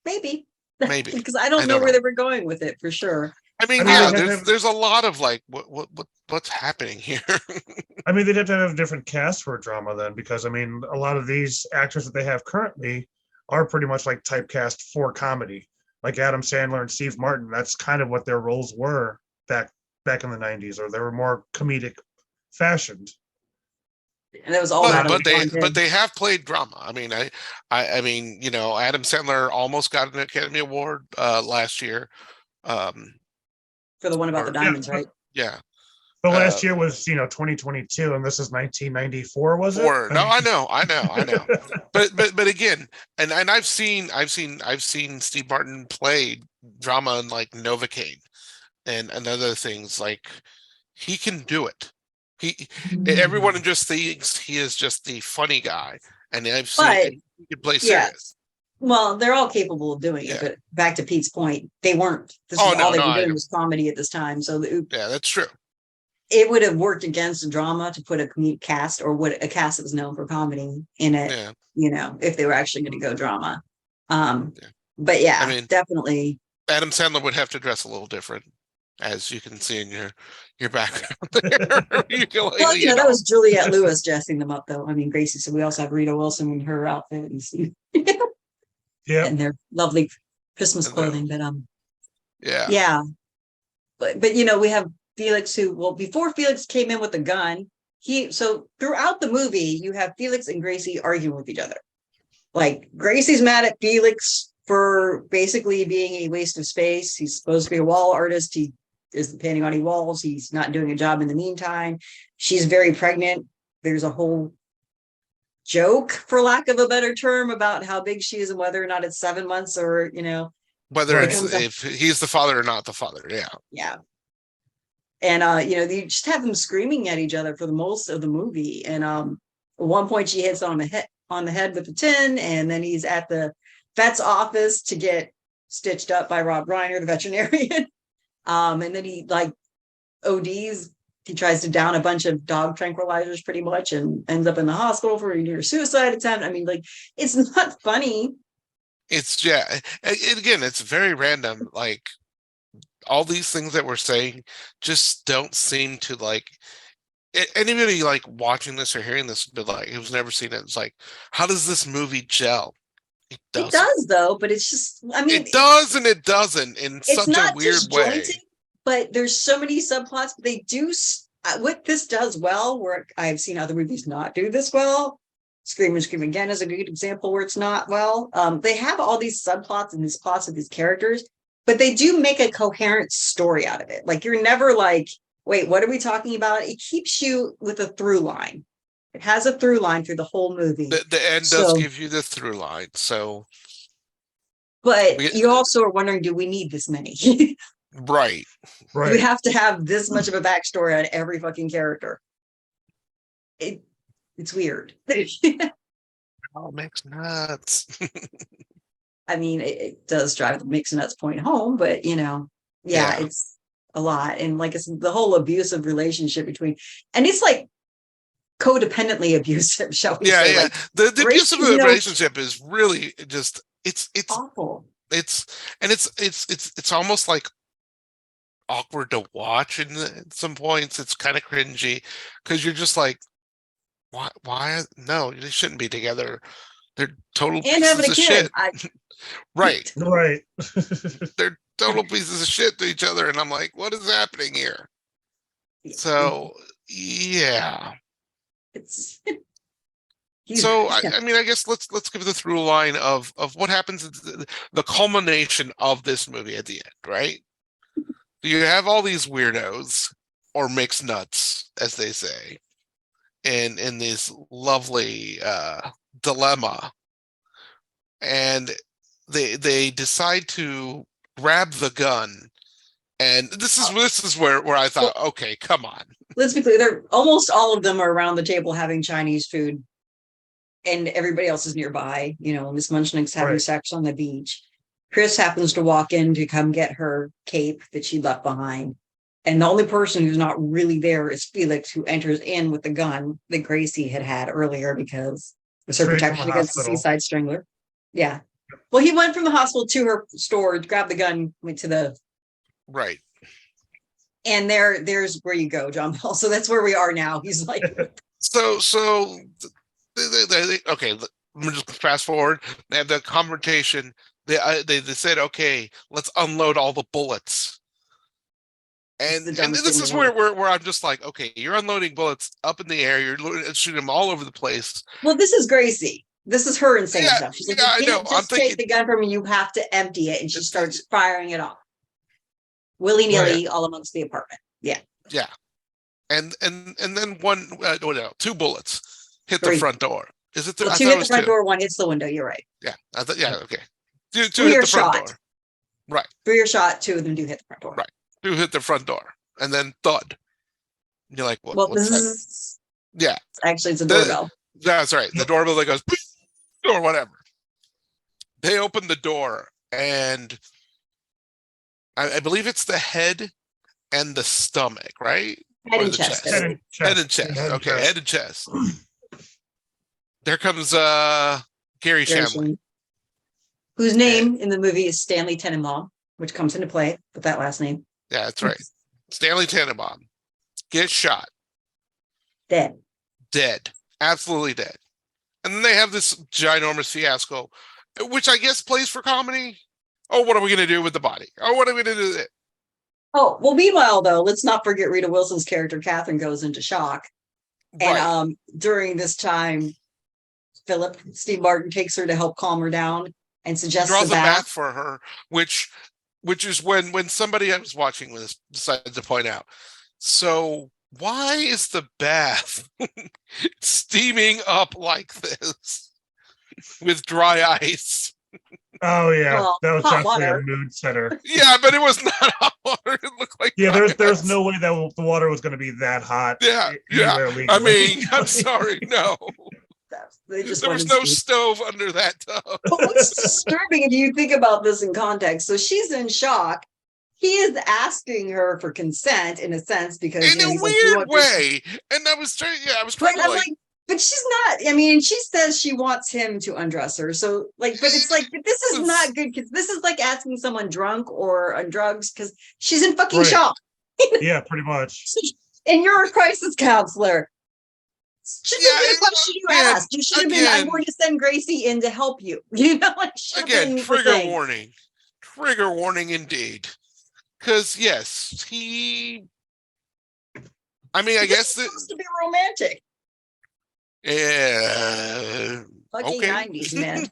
Maybe. Because I don't know where they were going with it for sure. I mean, there's a lot of like, what's happening here? I mean, they'd have to have a different cast for a drama then, because I mean, a lot of these actors that they have currently are pretty much like typecast for comedy, like Adam Sandler and Steve Martin. That's kind of what their roles were back in the 90s, or they were more comedic fashioned. And it was all but they have played drama. I mean, I mean, Adam Sandler almost got an Academy Award last year. For the one about the diamonds, right? Yeah. But last year was, 2022, and this is 1994, was it? No, I know. But again, and I've seen Steve Martin play drama in like Novocaine and other things. Like, he can do it. Everyone just thinks he is just the funny guy, and I've seen he can play serious. Well, they're all capable of doing it, but back to Pete's point, they weren't. All they were doing was comedy at this time. So yeah, that's true. It would have worked against the drama to put a comedic cast, or a cast that was known for comedy in it. If they were actually going to go drama. But yeah, I mean, definitely. Adam Sandler would have to dress a little different, as you can see in your background there. That was Juliette Lewis dressing them up, though. I mean, Gracie. So we also have Rita Wilson in her outfit, and and their lovely Christmas clothing. But but we have Felix, who, before Felix came in with a gun, so throughout the movie, you have Felix and Gracie arguing with each other. Like, Gracie's mad at Felix for basically being a waste of space. He's supposed to be a wall artist. He isn't painting on any walls. He's not doing a job in the meantime. She's very pregnant. There's a whole joke, for lack of a better term, about how big she is and whether or not it's 7 months or, whether it's if he's the father or not the father. Yeah. And, you just have them screaming at each other for the most of the movie. And at one point she hits on the head with a tin, and then he's at the vet's office to get stitched up by Rob Reiner, the veterinarian. And then he ODs. He tries to down a bunch of dog tranquilizers pretty much, and ends up in the hospital for a near suicide attempt. I mean, it's not funny. It's again, it's very random. Like, all these things that we're saying just don't seem to anybody watching this or hearing this, but who's never seen it, it's like, how does this movie gel? It does, though, but it's just, I mean, it does and it doesn't in such a weird way. But there's so many subplots. But they do what this does well, where I've seen other movies not do this well. Scream and Scream Again is a good example where it's not well. They have all these subplots and these plots of these characters, but they do make a coherent story out of it. Like, you're never like, wait, what are we talking about? It keeps you with a through line. It has a through line through the whole movie. The end does give you the through line. So, but you also are wondering, do we need this many? Right. We have to have this much of a backstory on every fucking character. It's weird. Oh, makes nuts. I mean, it does drive the mix nuts point home, but it's a lot. And like it's the whole abusive relationship between, and it's like codependently abusive, shall we say. Yeah. Like The Grace abusive is relationship is really just it's awful. it's almost like awkward to watch at some points. It's kind of cringy because you're just like, why no, they shouldn't be together. They're total And having pieces a of kid. shit. Right. Right. They're total pieces of shit to each other. And I'm like, what is happening here? So yeah. It's So I mean, I guess let's give the through line of what happens, the culmination of this movie at the end, right? You have all these weirdos or mixed nuts, as they say, in this lovely dilemma, and they decide to grab the gun, and this is where I thought, okay, come on. Let's be clear, they're almost all of them are around the table having Chinese food, and everybody else is nearby. Miss Munchning's having sex on the beach. Chris happens to walk in to come get her cape that she left behind. And the only person who's not really there is Felix, who enters in with the gun that Gracie had earlier because it was her protection against the seaside strangler. Yeah. Well, he went from the hospital to her store, grabbed the gun, went to the... Right. And there's where you go, John Paul. So that's where we are now. He's like... So okay, let me just fast forward. They have the confrontation. They said, okay, let's unload all the bullets. And this is where I'm just like, okay, you're unloading bullets up in the air. You're shooting them all over the place. Well, this is Gracie. This is her insane stuff. She's like, you can't just take the gun from me. You have to empty it. And she starts firing it off willy-nilly all amongst the apartment. Yeah. Yeah. And then two bullets hit Three. The front door. Is it? Two hit the front door. One hits the window. You're right. Yeah. Yeah. Okay. Two Three hit are the front shot. door. Right. 3 are shot. 2 of them do hit the front door. Right. 2 hit the front door, and then thud. And you're like, what? Well, what's this that? is Yeah. it's a doorbell. That's right. The doorbell that goes or whatever. They open the door, and I believe it's the head and the stomach, right? Head Or and the chest. Head and chest. Okay, head and chest. There comes Gary Shandling, whose name in the movie is Stanley Tenenbaum, which comes into play with that last name. Yeah, that's right. Stanley Tenenbaum gets shot. Dead. Absolutely dead. And then they have this ginormous fiasco, which I guess plays for comedy. Oh, what are we going to do with the body? Oh, what are we going to do with it? Oh, well, meanwhile, though, let's not forget Rita Wilson's character, Catherine, goes into shock. Right. And during this time, Steve Martin takes her to help calm her down and suggests draws a bath for her, which is when somebody I was watching this decided to point out. So why is the bath steaming up like this with dry ice? Oh yeah, Well, that was hot definitely water. a mood setter. Yeah, but it was not hot water. It looked like there's no way that the water was going to be that hot. Yeah. I mean, I'm sorry, no. There was no stove under that tub. But what's disturbing if you think about this in context? So she's in shock. He is asking her for consent in a sense because in a weird way. And I was trying. Yeah, I was trying to but she's not. I mean, she says she wants him to undress her. So but it's like, this is not good because this is like asking someone drunk or on drugs because she's in fucking shock. Yeah, pretty much. And you're a crisis counselor. Shouldn't have been a question you asked. You should have been, I'm going to send Gracie in to help you. Again, trigger warning. Trigger warning indeed. Because yes, I guess it's supposed to be romantic. Yeah. Fucking 90s, man.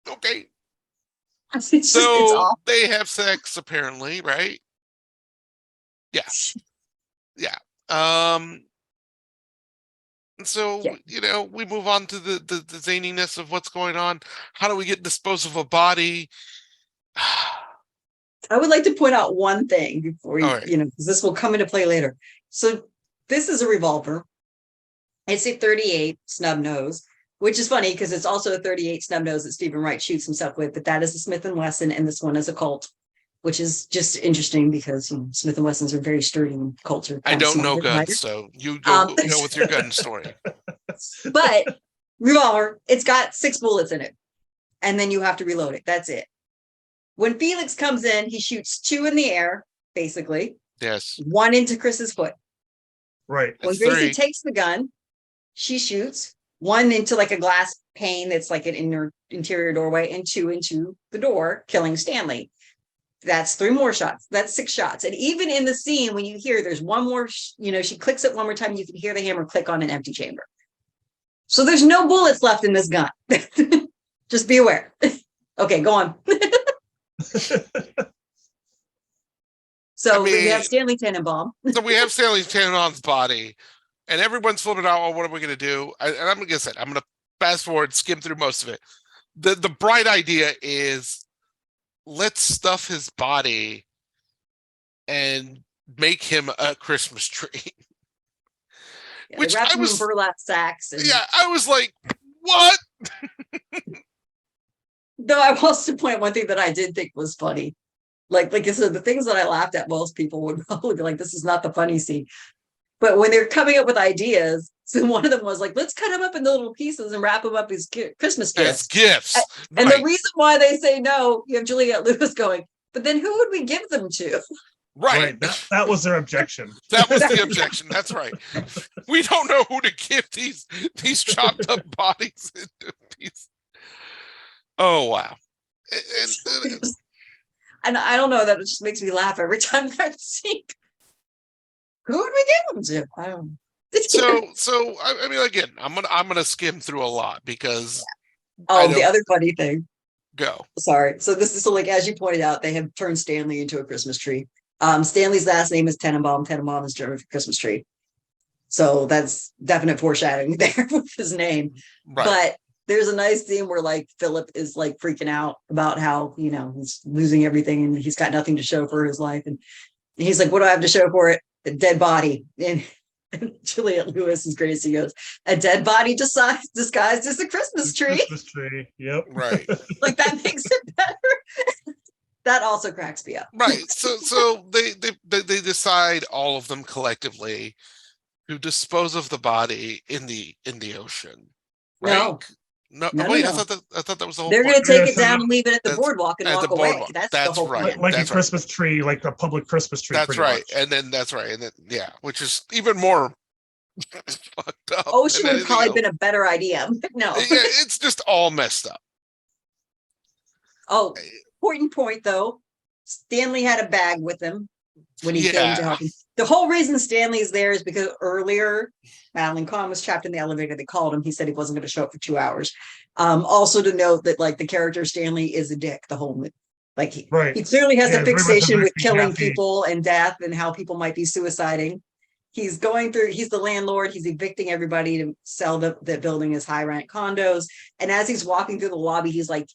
Okay. It's awful. They have sex apparently, right? Yeah. Yeah. So we move on to the zaniness of what's going on. How do we dispose of a body? I would like to point out one thing before because this will come into play later. So this is a revolver. It's a 38 snub nose, which is funny because it's also a 38 snub nose that Stephen Wright shoots himself with, but that is a Smith & Wesson and this one is a Colt. which is just interesting because Smith and Wessons are very sturdy in culture. I kind of don't know smarter than guns, lighter. so you go with your gun story. But revolver, it's got 6 bullets in it, and then you have to reload it. That's it. When Felix comes in, he shoots 2 in the air, basically. Yes. 1 into Chris's foot. Right. When That's Gracie 3. takes the gun, she shoots 1 into like a glass pane that's like an interior doorway, and 2 into the door, killing Stanley. That's 3 more shots. That's 6 shots. And even in the scene, when you hear there's one more, she clicks it one more time, you can hear the hammer click on an empty chamber. So there's no bullets left in this gun. Just be aware. Okay, go on. So we have Stanley Tannenbaum. So we have Stanley Tannenbaum's body, and everyone's flipping out. Oh, what are we going to do? And I'm going to say, I'm going to fast forward, skim through most of it. The bright idea is, let's stuff his body and make him a Christmas tree. Yeah, Which wrap I him in was, burlap sacks. And, yeah, I was like, what? though I was to point one thing that I did think was funny. Like I said, the things that I laughed at, most people would probably be like, this is not the funny scene. But when they're coming up with ideas, so one of them was like, let's cut them up into little pieces and wrap them up as Christmas gifts. As gifts. And Right. the reason why they say no, you have Juliette Lewis going, but then who would we give them to? Right. That was their objection. That was the objection. That's right. We don't know who to give these chopped up bodies into pieces. Oh, wow. And I don't know, that it just makes me laugh every time I see. Who would we give them to? I don't know. So I mean, again, I'm gonna skim through a lot because the other funny thing. go. Sorry. So this is so, like, as you pointed out, they have turned Stanley into a Christmas tree. Stanley's last name is Tannenbaum. Tannenbaum is German for Christmas tree. So that's definite foreshadowing there with his name. Right. But there's a nice scene where like Philip is like freaking out about how, he's losing everything and he's got nothing to show for his life. And he's like, what do I have to show for it? A dead body. And Juliette Lewis is great. He goes, a dead body disguised as a Christmas tree. Christmas tree. Yep. Right. Like that makes it better. That also cracks me up. Right. So they decide, all of them collectively, to dispose of the body in the ocean. Right? No, wait, no. I thought that was the whole They're point. going to take Yeah, it so down and leave it at the that's- boardwalk and at walk the away. boardwalk. That's That's the whole right. plan. Like That's a Christmas tree, like a public Christmas tree. That's pretty right. much. And then that's right. And then, yeah, which is even more fucked up. Ocean than would have probably anything been a better idea. No. else. Yeah, it's just all messed up. Oh, point though. Stanley had a bag with him when he came to help him. The whole reason Stanley's there is because earlier Madeline Kahn was trapped in the elevator. They called him. He said he wasn't going to show up for 2 hours. Also to note that like the character Stanley is a dick the whole movie. Like he clearly has a fixation with killing people and death and how people might be suiciding. He's the landlord. He's evicting everybody to sell the building as high rent condos. And as he's walking through the lobby, he's like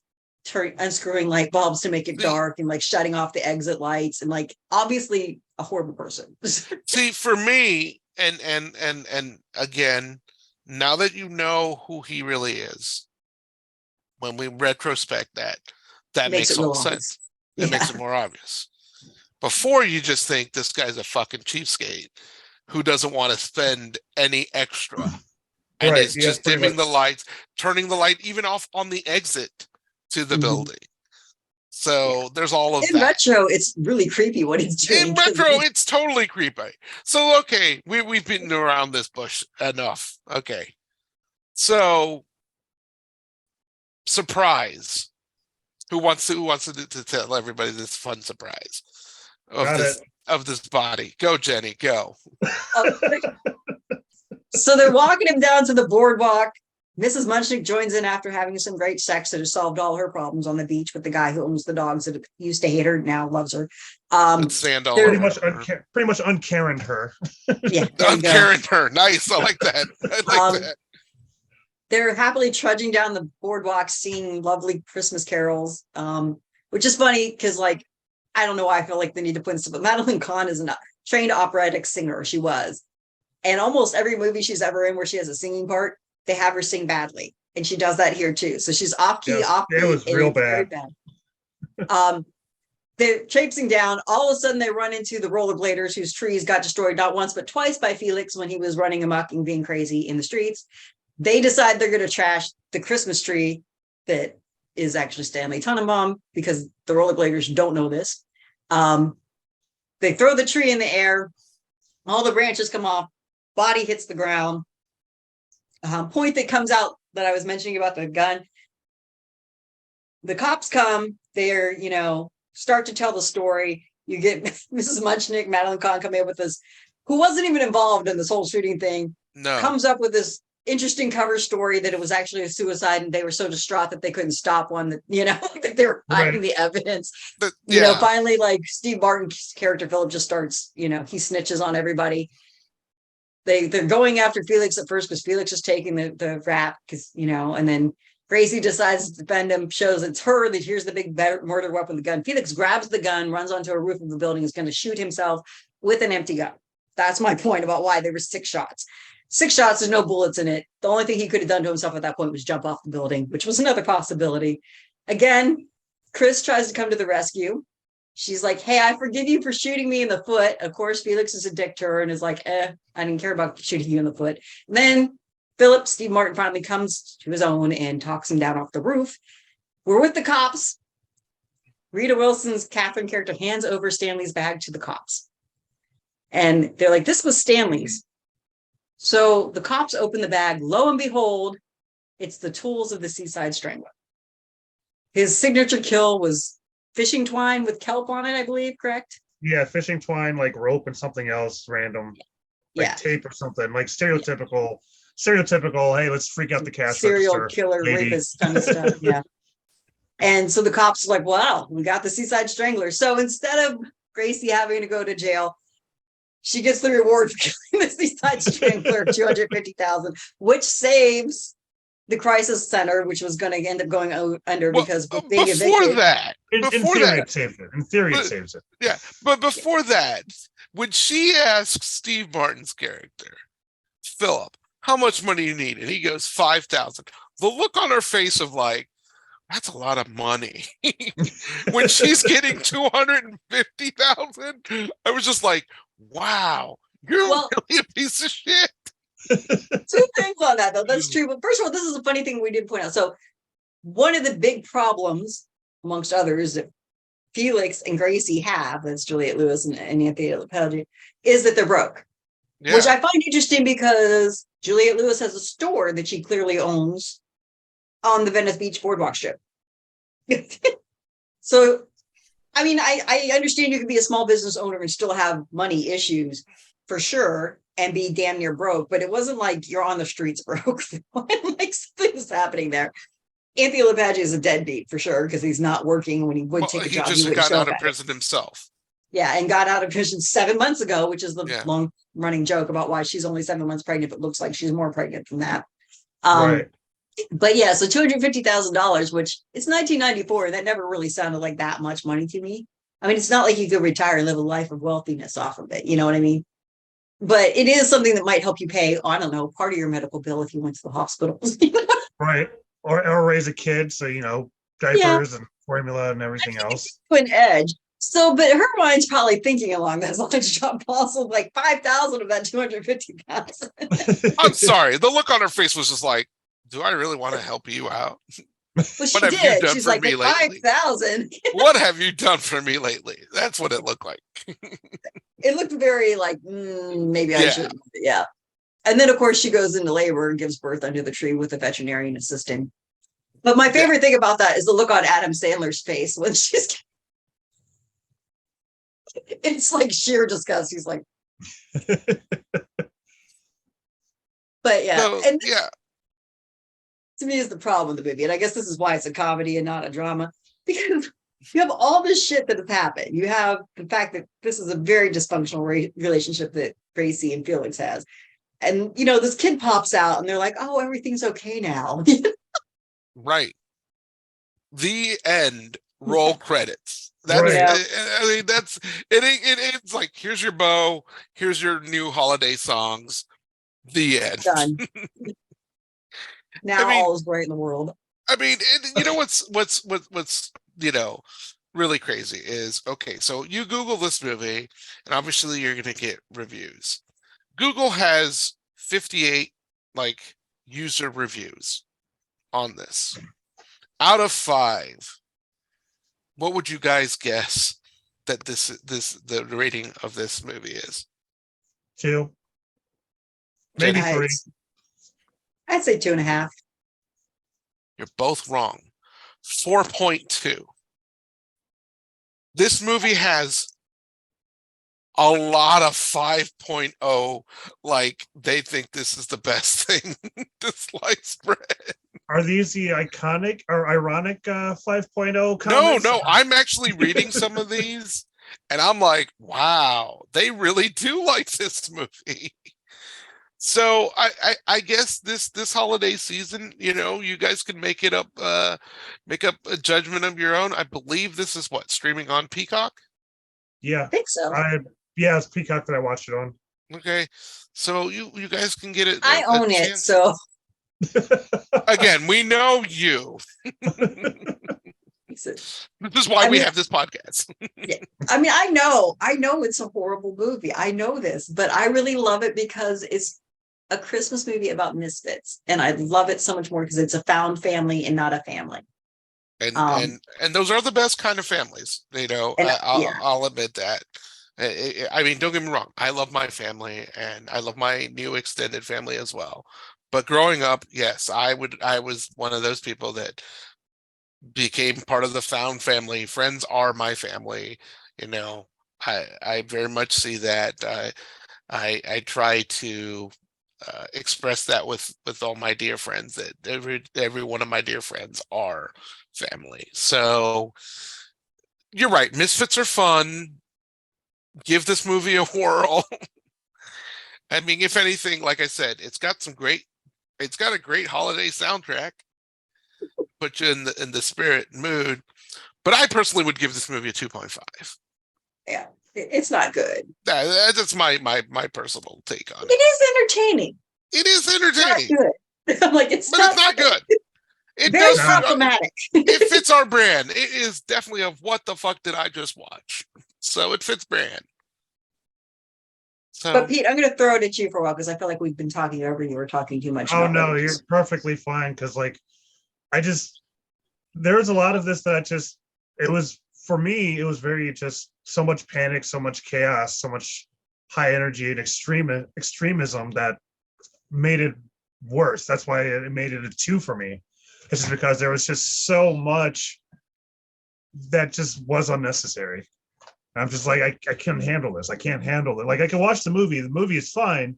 unscrewing light bulbs to make it dark and like shutting off the exit lights and like obviously a horrible person. See, for me, and again, now that you know who he really is, when we retrospect that makes all sense. It makes it more obvious. Before, you just think this guy's a fucking cheapskate who doesn't want to spend any extra and is just dimming the lights, turning the light even off on the exit to the building. So there's all of that. In retro, it's really creepy what he's doing. In retro, it's totally creepy. So, okay, we've been around this bush enough. Okay. So, surprise. Who wants to tell everybody this fun surprise of this body? Go, Jenny, go. So they're walking him down to the boardwalk. Mrs. Munchnick joins in after having some great sex that has solved all her problems on the beach with the guy who owns the dogs that used to hate her, now loves her. Sand all pretty over much her. pretty much uncarened her. Yeah, Uncarened her. Nice. I like that. I like that. They're happily trudging down the boardwalk, singing lovely Christmas carols, which is funny because, like, I don't know why I feel like they need to put in stuff, but Madeline Kahn is a trained operatic singer. She was. And almost every movie she's ever in where she has a singing part, they have her sing badly. And she does that here too. So she's off key, off key. It was real bad. they're traipsing down. All of a sudden, they run into the rollerbladers whose trees got destroyed not once, but twice by Felix when he was running amok and being crazy in the streets. They decide they're going to trash the Christmas tree that is actually Stanley Tannenbaum because the rollerbladers don't know this. They throw the tree in the air. All the branches come off. Body hits the ground. Point that comes out that I was mentioning about the gun. The cops come. They're, start to tell the story. You get Mrs. Munchnick, Madeline Kahn coming up with this, who wasn't even involved in this whole shooting thing. No. Comes up with this interesting cover story that it was actually a suicide, and they were so distraught that they couldn't stop one. That that they were hiding the evidence. Finally, like Steve Martin's character Philip just starts. He snitches on everybody. They're going after Felix at first because Felix is taking the rap because and then Gracie decides to defend him, shows it's her that here's the big murder weapon, the gun. Felix grabs the gun, runs onto a roof of the building, is going to shoot himself with an empty gun. That's my point about why there were 6 shots. 6 shots, there's no bullets in it. The only thing he could have done to himself at that point was jump off the building, which was another possibility. Again, Chris tries to come to the rescue. She's like, hey, I forgive you for shooting me in the foot. Of course, Felix is a dick to her and is like, I didn't care about shooting you in the foot. And then Steve Martin finally comes to his own and talks him down off the roof. We're with the cops. Rita Wilson's Catherine character hands over Stanley's bag to the cops. And they're like, this was Stanley's. So the cops open the bag. Lo and behold, it's the tools of the Seaside Strangler. His signature kill was fishing twine with kelp on it, I believe, correct? Yeah, fishing twine, like rope and something else random. Like tape or something, like stereotypical, hey, let's freak out the cash serial killer rapist kind of stuff. Yeah. And so the cops are like, wow, we got the Seaside Strangler. So instead of Gracie having to go to jail, she gets the reward for killing the Seaside Strangler, $250,000, which saves the crisis center, which was going to end up going under because being evicted. In theory, it saves it. In theory, it saves it. Yeah, but before that, when she asks Steve Martin's character, Philip, how much money you need, and he goes $5,000. The look on her face of like, that's a lot of money. When she's getting $250,000, I was just like, wow, you're really a piece of shit. 2 things on that, though. That's true. But first of all, this is a funny thing we did point out. So one of the big problems, amongst others, that Felix and Gracie have, that's Juliette Lewis and Anthony Lapaggia, is that they're broke. Yeah. Which I find interesting because Juliette Lewis has a store that she clearly owns on the Venice Beach boardwalk strip. So, I mean, I understand you can be a small business owner and still have money issues for sure and be damn near broke, but it wasn't like you're on the streets broke. Like something's happening there. Anthony Lapaggia is a deadbeat for sure because he's not working when he would take a job. He just got out of prison himself. Yeah, and got out of prison 7 months ago, which is the long running joke about why she's only 7 months pregnant, but looks like she's more pregnant than that. Right. But yeah, so $250,000, which it's 1994. That never really sounded like that much money to me. I mean, it's not like you could retire and live a life of wealthiness off of it. You know what I mean? But it is something that might help you pay, I don't know, part of your medical bill if you went to the hospital. Right. Or raise a kid. So, diapers and formula and everything else. An edge. So, but her mind's probably thinking along those lines. John Paulson, like 5,000 of that 250,000. I'm sorry. The look on her face was just like, do I really want to help you out? Well, she did. She's like, 5,000. What have you done for me lately? That's what it looked like. It looked very like, maybe I should. Yeah. And then, of course, she goes into labor and gives birth under the tree with a veterinarian assistant. But my favorite thing about that is the look on Adam Sandler's face when she's. It's like sheer disgust. He's like. But yeah. So, and to me is the problem with the movie. And I guess this is why it's a comedy and not a drama. Because you have all this shit that has happened. You have the fact that this is a very dysfunctional relationship that Gracie and Felix has. And, this kid pops out and they're like, oh, everything's okay now. Right. The end. Roll credits. That's, I mean, that's it. It's like, here's your bow. Here's your new holiday songs. The end. Done. Now all is great in the world. I mean, what's really crazy is, okay, so you Google this movie, and obviously you're going to get reviews. Google has 58 like user reviews on this. Out of 5, what would you guys guess that the rating of this movie is? 2, maybe Jenny? 3. I'd say 2.5. You're both wrong. 4.2. This movie has a lot of 5.0, like they think this is the best thing to slice bread. Are these the iconic or ironic 5.0 No, comments? I'm actually reading some of these, and I'm like, wow, they really do like this movie. So I guess this holiday season, you guys can make up a judgment of your own. I believe this is what, streaming on Peacock? Yeah, I think so. yeah, it's Peacock that I watched it on. Okay, so you guys can get it. I own it, chance. so Again, we know you. This is why we have this podcast. Yeah. I mean, I know it's a horrible movie. I know this, but I really love it because it's a Christmas movie about misfits, and I love it so much more because it's a found family and not a family. And those are the best kind of families. I'll admit that. I mean, don't get me wrong. I love my family, and I love my new extended family as well. But growing up, yes, I was one of those people that became part of the found family. Friends are my family. I very much see that. I try to express that with all my dear friends, that every one of my dear friends are family. So you're right. Misfits are fun. Give this movie a whirl. I mean, if anything, like I said, it's got a great holiday soundtrack, put you in the spirit and mood. But I personally would give this movie a 2.5. Yeah, it's not good. That's my personal take on it. It is entertaining. It is entertaining. Not good. I'm like, It's not good. It very does problematic. It fits our brand. It is definitely of what the fuck did I just watch? So it fits brand. So, But Pete, I'm going to throw it at you for a while because I feel like we've been talking over you. We're talking too much. Oh no, you're perfectly fine. Because there's a lot of this that it was, for me, it was very just so much panic, so much chaos, so much high energy and extremism that made it worse. That's why it made it a 2 for me. It's just because there was just so much that just was unnecessary. I'm just like, I couldn't handle this. I can't handle it. Like, I can watch the movie. The movie is fine,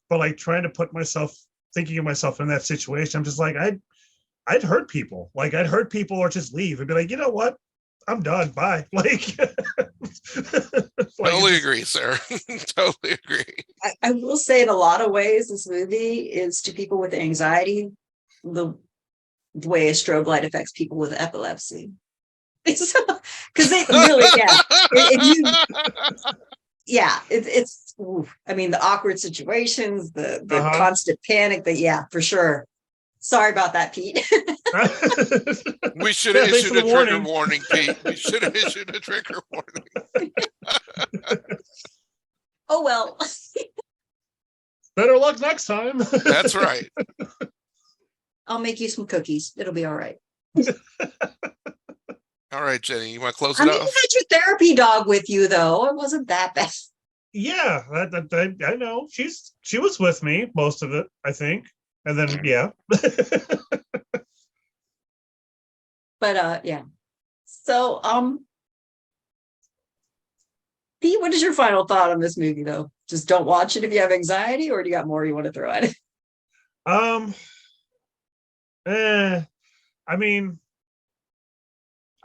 but like trying to thinking of myself in that situation, I'm just like, I'd hurt people. Like, I'd hurt people or just leave and be like, you know what? I'm done. Bye. Like, totally agree, sir. Totally agree. I will say in a lot of ways, this movie is to people with anxiety the way a strobe light affects people with epilepsy. It's because it really, it's I mean, the awkward situations, the constant panic, but yeah, for sure. Sorry about that, Pete. We should have issued a trigger warning, Pete. We should have issued a trigger warning. Oh well. Better luck next time. That's right. I'll make you some cookies. It'll be all right. All right, Jenny, you want to close it off? You had your therapy dog with you, though. It wasn't that bad. Yeah, I know. She was with me most of it, I think. And then, yeah. But yeah. So, Pete, what is your final thought on this movie, though? Just don't watch it if you have anxiety, or do you got more you want to throw at it? I mean,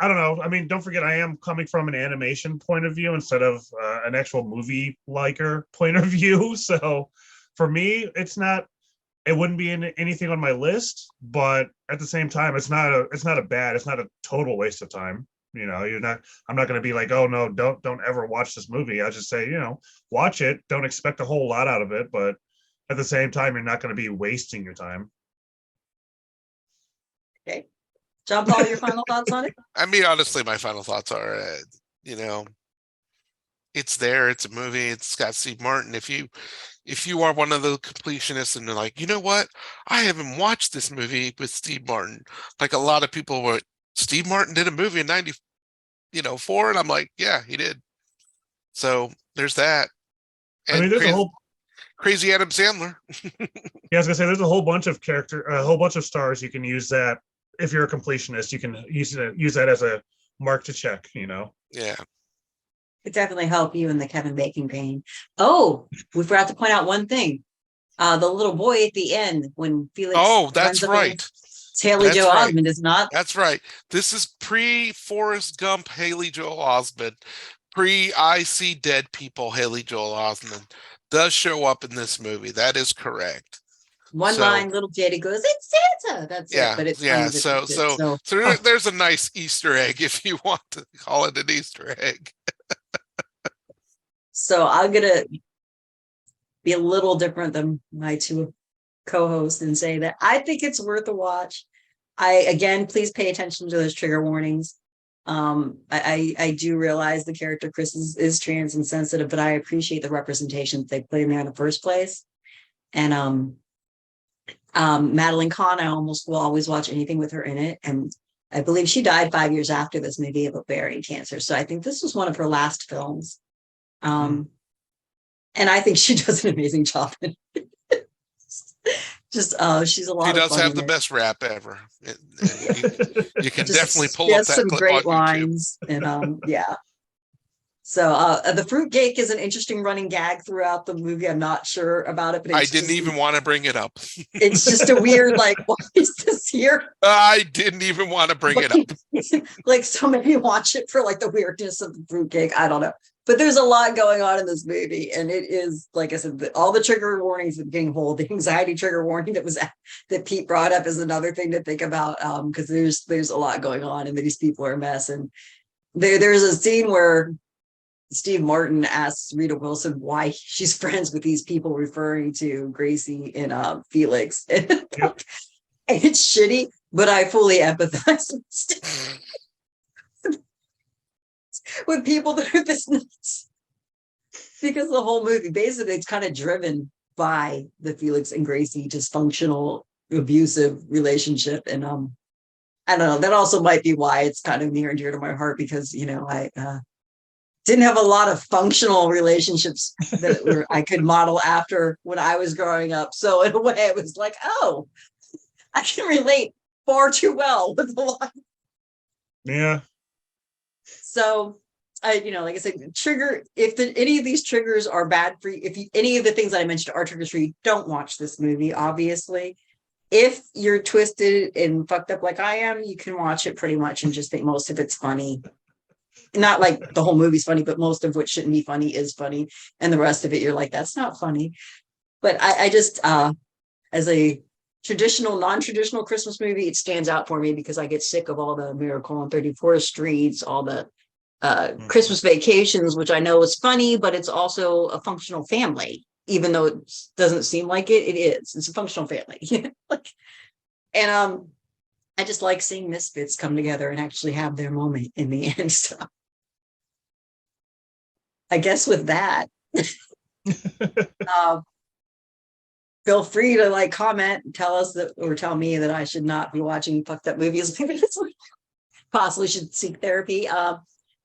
I don't know. I mean, don't forget, I am coming from an animation point of view instead of an actual movie liker point of view. So for me, it wouldn't be anything on my list, but at the same time, it's not a total waste of time. I'm not going to be like, oh no, don't ever watch this movie. I'll just say, watch it. Don't expect a whole lot out of it, but at the same time, you're not going to be wasting your time. Okay. John Paul, your final thoughts on it? I mean, honestly, my final thoughts are, you know, it's there. It's a movie. It's got Steve Martin. If you are one of the completionists and they're like, you know what, I haven't watched this movie with Steve Martin. Like a lot of people were, Steve Martin did a movie in 94, and I'm like, yeah, he did. So there's that. And I mean, there's a whole crazy Adam Sandler. Yeah, I was gonna say there's a whole bunch of a whole bunch of stars. You can use that if you're a completionist. You can use that as a mark to check. Yeah. It definitely helped you in the Kevin Bacon game. Oh, we forgot to point out one thing. The little boy at the end when Felix. Oh, that's right. It's Haley Joel Osment, is not. That's right. This is pre-Forrest Gump Haley Joel Osment, pre-I See Dead People Haley Joel Osment does show up in this movie. That is correct. One line, little Jada goes, "It's Santa." That's yeah, it. But it's yeah. So there's a nice Easter egg if you want to call it an Easter egg. So I'm gonna be a little different than my two co-hosts and say that I think it's worth a watch. Again, please pay attention to those trigger warnings. I do realize the character Chris is trans and sensitive, but I appreciate the representation that they put in there in the first place. And Madeline Kahn, I almost will always watch anything with her in it. And I believe she died 5 years after this movie of ovarian cancer. So I think this was one of her last films. And I think she does an amazing job. She's a lot. She does have the best rap ever. You can definitely pull up that some clip great on lines, and yeah. So the fruitcake is an interesting running gag throughout the movie. I'm not sure about it, but I didn't even want to bring it up. It's just a weird, like, why is this here? I didn't even want to bring it up. Like, so maybe watch it for like the weirdness of the fruitcake. I don't know. But there's a lot going on in this movie, and it is, like I said, all the trigger warnings that getting hold. The anxiety trigger warning that Pete brought up is another thing to think about, because there's a lot going on, and these people are a mess. And there's a scene where Steve Martin asks Rita Wilson why she's friends with these people, referring to Gracie and Felix. And it's shitty, but I fully empathize with people that are this nuts, because the whole movie basically it's kind of driven by the Felix and Gracie dysfunctional abusive relationship. And I don't know, that also might be why it's kind of near and dear to my heart, because I didn't have a lot of functional relationships that I could model after when I was growing up. So in a way it was like, oh, I can relate far too well with a lot. Yeah. So, like I said, trigger. If any of these triggers are bad for you, any of the things that I mentioned are triggers for you, don't watch this movie. Obviously, if you're twisted and fucked up like I am, you can watch it pretty much and just think most of it's funny. Not like the whole movie's funny, but most of what shouldn't be funny is funny, and the rest of it you're like, that's not funny. But I just, as a non-traditional Christmas movie, it stands out for me because I get sick of all the Miracle on 34th Streets, all the Christmas Vacations, which I know is funny, but it's also a functional family, even though it doesn't seem like it. It is. It's a functional family. And I just like seeing misfits come together and actually have their moment in the end. So I guess with that, feel free to comment and tell us that, or tell me that I should not be watching fucked up movies. Possibly should seek therapy.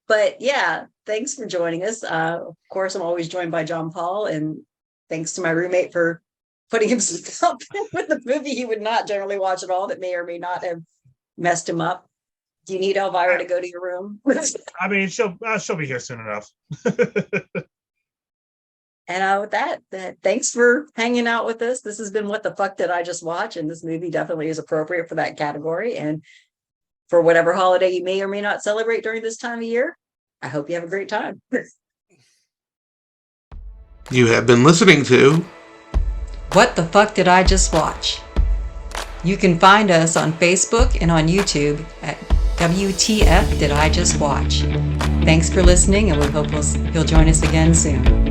But yeah, thanks for joining us. Of course, I'm always joined by John Paul, and thanks to my roommate for putting himself with a movie he would not generally watch at all that may or may not have messed him up. Do you need Elvira to go to your room? I mean, she'll be here soon enough. And with that, thanks for hanging out with us. This has been What the Fuck Did I Just Watch? And this movie definitely is appropriate for that category. And for whatever holiday you may or may not celebrate during this time of year, I hope you have a great time. You have been listening to What the Fuck Did I Just Watch? You can find us on Facebook and on YouTube at WTF Did I Just Watch? Thanks for listening, and we hope you'll join us again soon.